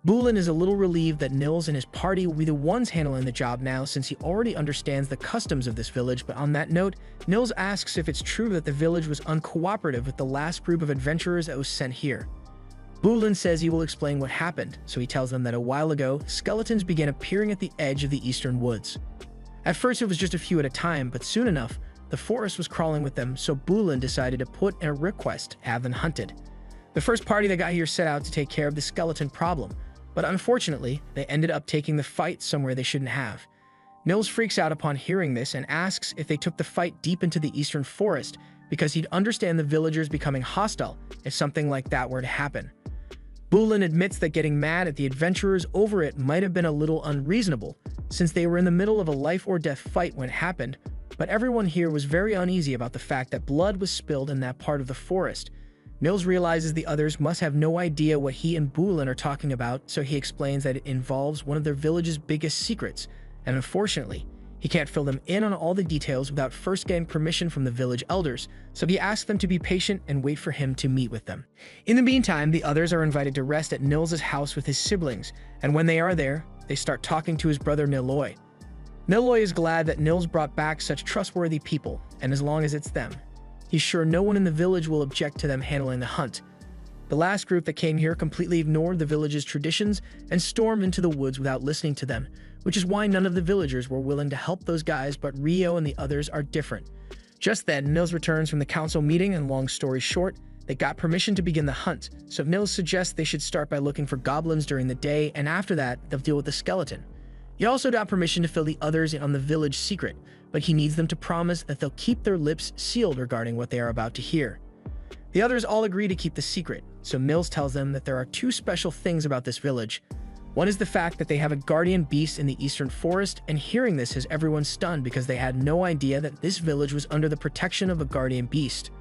Bulin is a little relieved that Nils and his party will be the ones handling the job now, since he already understands the customs of this village. But on that note, Nils asks if it's true that the village was uncooperative with the last group of adventurers that was sent here. Bulin says he will explain what happened, so he tells them that a while ago, skeletons began appearing at the edge of the eastern woods. At first it was just a few at a time, but soon enough, the forest was crawling with them, so Bulin decided to put in a request to have them hunted. The first party that got here set out to take care of the skeleton problem, but unfortunately, they ended up taking the fight somewhere they shouldn't have. Nils freaks out upon hearing this and asks if they took the fight deep into the eastern forest, because he'd understand the villagers becoming hostile if something like that were to happen. Bulin admits that getting mad at the adventurers over it might have been a little unreasonable, since they were in the middle of a life-or-death fight when it happened, but everyone here was very uneasy about the fact that blood was spilled in that part of the forest. Nils realizes the others must have no idea what he and Bulin are talking about, so he explains that it involves one of their village's biggest secrets, and unfortunately, he can't fill them in on all the details without first getting permission from the village elders, so he asks them to be patient and wait for him to meet with them. In the meantime, the others are invited to rest at Nils' house with his siblings, and when they are there, they start talking to his brother Niloy. Niloy is glad that Nils brought back such trustworthy people, and as long as it's them, he's sure no one in the village will object to them handling the hunt. The last group that came here completely ignored the village's traditions and stormed into the woods without listening to them, which is why none of the villagers were willing to help those guys, but Rio and the others are different. Just then, Nils returns from the council meeting, and long story short, they got permission to begin the hunt, so Nils suggests they should start by looking for goblins during the day, and after that, they'll deal with the skeleton. He also got permission to fill the others in on the village secret, but he needs them to promise that they'll keep their lips sealed regarding what they are about to hear. The others all agree to keep the secret, so Nils tells them that there are two special things about this village. One is the fact that they have a guardian beast in the eastern forest, and hearing this has everyone stunned because they had no idea that this village was under the protection of a guardian beast.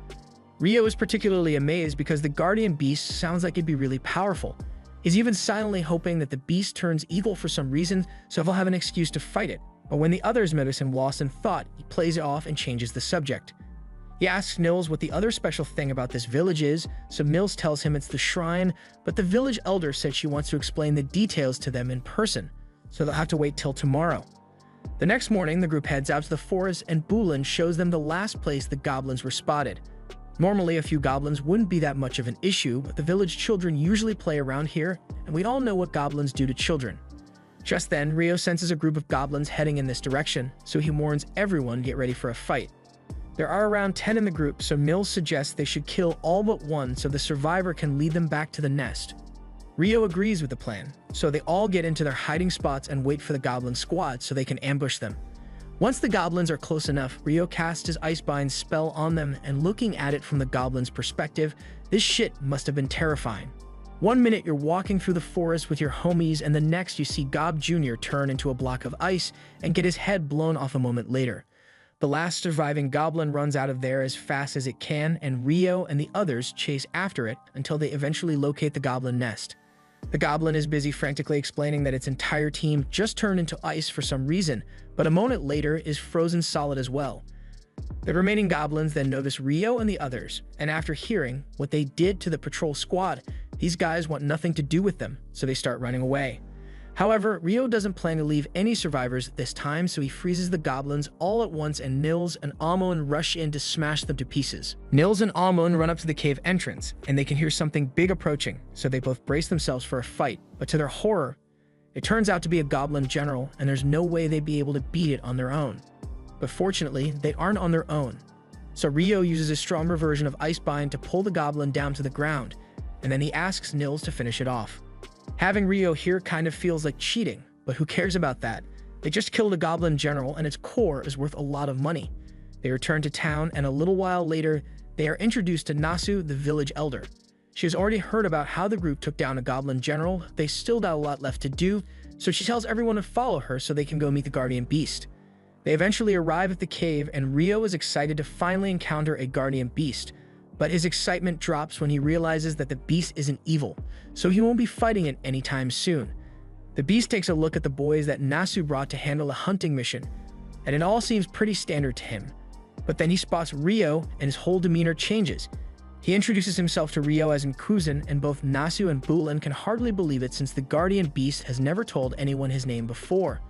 Rio is particularly amazed because the guardian beast sounds like it'd be really powerful. He's even silently hoping that the beast turns evil for some reason, so he'll have an excuse to fight it. But when the others notice him lost in thought, he plays it off and changes the subject. He asks Nils what the other special thing about this village is, so Nils tells him it's the shrine, but the village elder said she wants to explain the details to them in person, so they'll have to wait till tomorrow. The next morning, the group heads out to the forest, and Bulin shows them the last place the goblins were spotted. Normally, a few goblins wouldn't be that much of an issue, but the village children usually play around here, and we all know what goblins do to children. Just then, Rio senses a group of goblins heading in this direction, so he warns everyone to get ready for a fight. There are around 10 in the group, so Nils suggests they should kill all but one so the survivor can lead them back to the nest. Rio agrees with the plan, so they all get into their hiding spots and wait for the goblin squad so they can ambush them. Once the goblins are close enough, Rio casts his Icebind spell on them, and looking at it from the goblin's perspective, this shit must have been terrifying. One minute you're walking through the forest with your homies, and the next you see Gob Jr. turn into a block of ice and get his head blown off a moment later. The last surviving goblin runs out of there as fast as it can, and Rio and the others chase after it until they eventually locate the goblin nest. The goblin is busy frantically explaining that its entire team just turned into ice for some reason, but a moment later is frozen solid as well. The remaining goblins then notice Rio and the others, and after hearing what they did to the patrol squad, these guys want nothing to do with them, so they start running away. However, Rio doesn't plan to leave any survivors this time, so he freezes the goblins all at once, and Nils and Amon rush in to smash them to pieces. Nils and Amon run up to the cave entrance, and they can hear something big approaching, so they both brace themselves for a fight, but to their horror, it turns out to be a goblin general, and there's no way they'd be able to beat it on their own. But fortunately, they aren't on their own. So Rio uses a stronger version of Icebind to pull the goblin down to the ground, and then he asks Nils to finish it off. Having Rio here kind of feels like cheating, but who cares about that? They just killed a goblin general, and its core is worth a lot of money. They return to town, and a little while later, they are introduced to Nasu, the village elder. She has already heard about how the group took down a goblin general. They still got a lot left to do, so she tells everyone to follow her so they can go meet the guardian beast. They eventually arrive at the cave, and Rio is excited to finally encounter a guardian beast, But his excitement drops when he realizes that the beast isn't evil, so he won't be fighting it anytime soon. The beast takes a look at the boys that Nasu brought to handle a hunting mission, and it all seems pretty standard to him. But then he spots Rio and his whole demeanor changes. He introduces himself to Rio as Nkuzan, and both Nasu and Bulan can hardly believe it since the guardian beast has never told anyone his name before.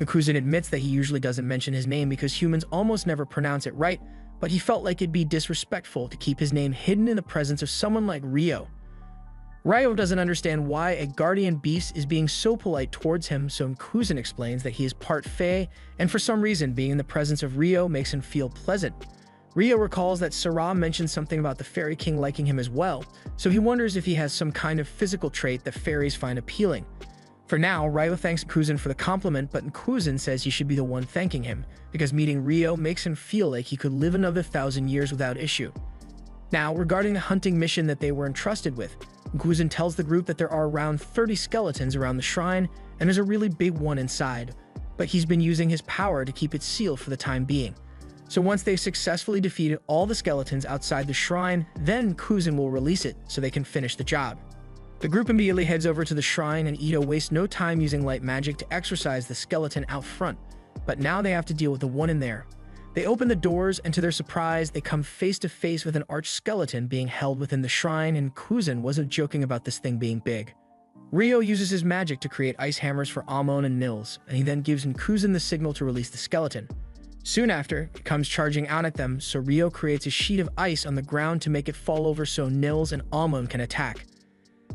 Nkuzan admits that he usually doesn't mention his name because humans almost never pronounce it right, but he felt like it'd be disrespectful to keep his name hidden in the presence of someone like Rio. Rio doesn't understand why a guardian beast is being so polite towards him, so Nkuzan explains that he is part Fae, and for some reason being in the presence of Rio makes him feel pleasant. Rio recalls that Sarah mentioned something about the Fairy King liking him as well, so he wonders if he has some kind of physical trait that fairies find appealing. For now, Rio thanks Nkuzan for the compliment, but Nkuzan says he should be the one thanking him, because meeting Rio makes him feel like he could live another 1,000 years without issue. Now, regarding the hunting mission that they were entrusted with, Nkuzan tells the group that there are around 30 skeletons around the shrine, and there's a really big one inside, but he's been using his power to keep it sealed for the time being. So once they've successfully defeated all the skeletons outside the shrine, then Nkuzan will release it so they can finish the job. The group immediately heads over to the shrine, and Ito wastes no time using light magic to exorcise the skeleton out front, but now they have to deal with the one in there. They open the doors, and to their surprise, they come face to face with an arch skeleton being held within the shrine, and Nkuzan wasn't joking about this thing being big. Rio uses his magic to create ice hammers for Amon and Nils, and he then gives Nkuzan the signal to release the skeleton. Soon after, it comes charging out at them, so Rio creates a sheet of ice on the ground to make it fall over so Nils and Amon can attack.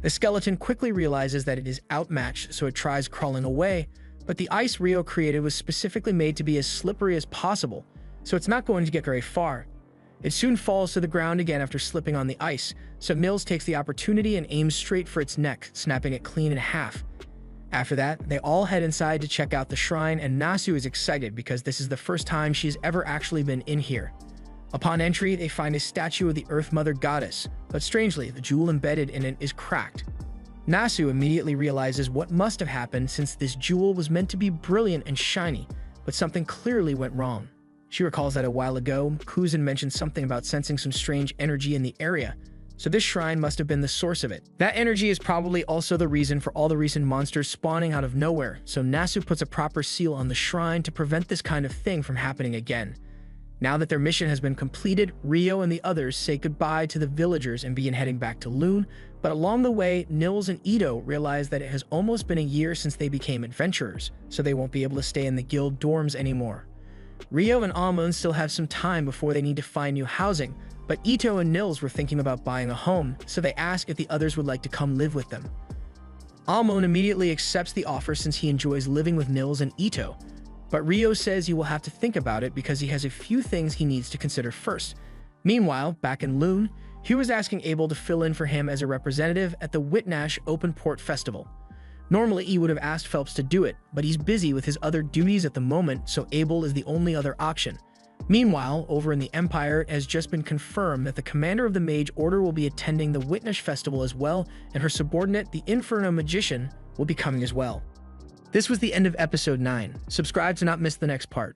The skeleton quickly realizes that it is outmatched, so it tries crawling away, but the ice Rio created was specifically made to be as slippery as possible, so it's not going to get very far. It soon falls to the ground again after slipping on the ice, so Nils takes the opportunity and aims straight for its neck, snapping it clean in half. After that, they all head inside to check out the shrine, and Nasu is excited because this is the first time she's ever actually been in here. Upon entry, they find a statue of the Earth Mother Goddess, but strangely, the jewel embedded in it is cracked. Nasu immediately realizes what must have happened since this jewel was meant to be brilliant and shiny, but something clearly went wrong. She recalls that a while ago, Nkuzan mentioned something about sensing some strange energy in the area, so this shrine must have been the source of it. That energy is probably also the reason for all the recent monsters spawning out of nowhere, so Nasu puts a proper seal on the shrine to prevent this kind of thing from happening again. Now that their mission has been completed, Rio and the others say goodbye to the villagers and begin heading back to Loon, but along the way, Nils and Ito realize that it has almost been a year since they became adventurers, so they won't be able to stay in the guild dorms anymore. Rio and Amon still have some time before they need to find new housing, but Ito and Nils were thinking about buying a home, so they ask if the others would like to come live with them. Amon immediately accepts the offer since he enjoys living with Nils and Ito, but Rio says he will have to think about it because he has a few things he needs to consider first. Meanwhile, back in Loon, he was asking Abel to fill in for him as a representative at the Whitnash Open Port Festival. Normally, he would have asked Phelps to do it, but he's busy with his other duties at the moment, so Abel is the only other option. Meanwhile, over in the Empire, it has just been confirmed that the commander of the Mage Order will be attending the Whitnash Festival as well, and her subordinate, the Inferno Magician, will be coming as well. This was the end of episode 9. Subscribe to not miss the next part.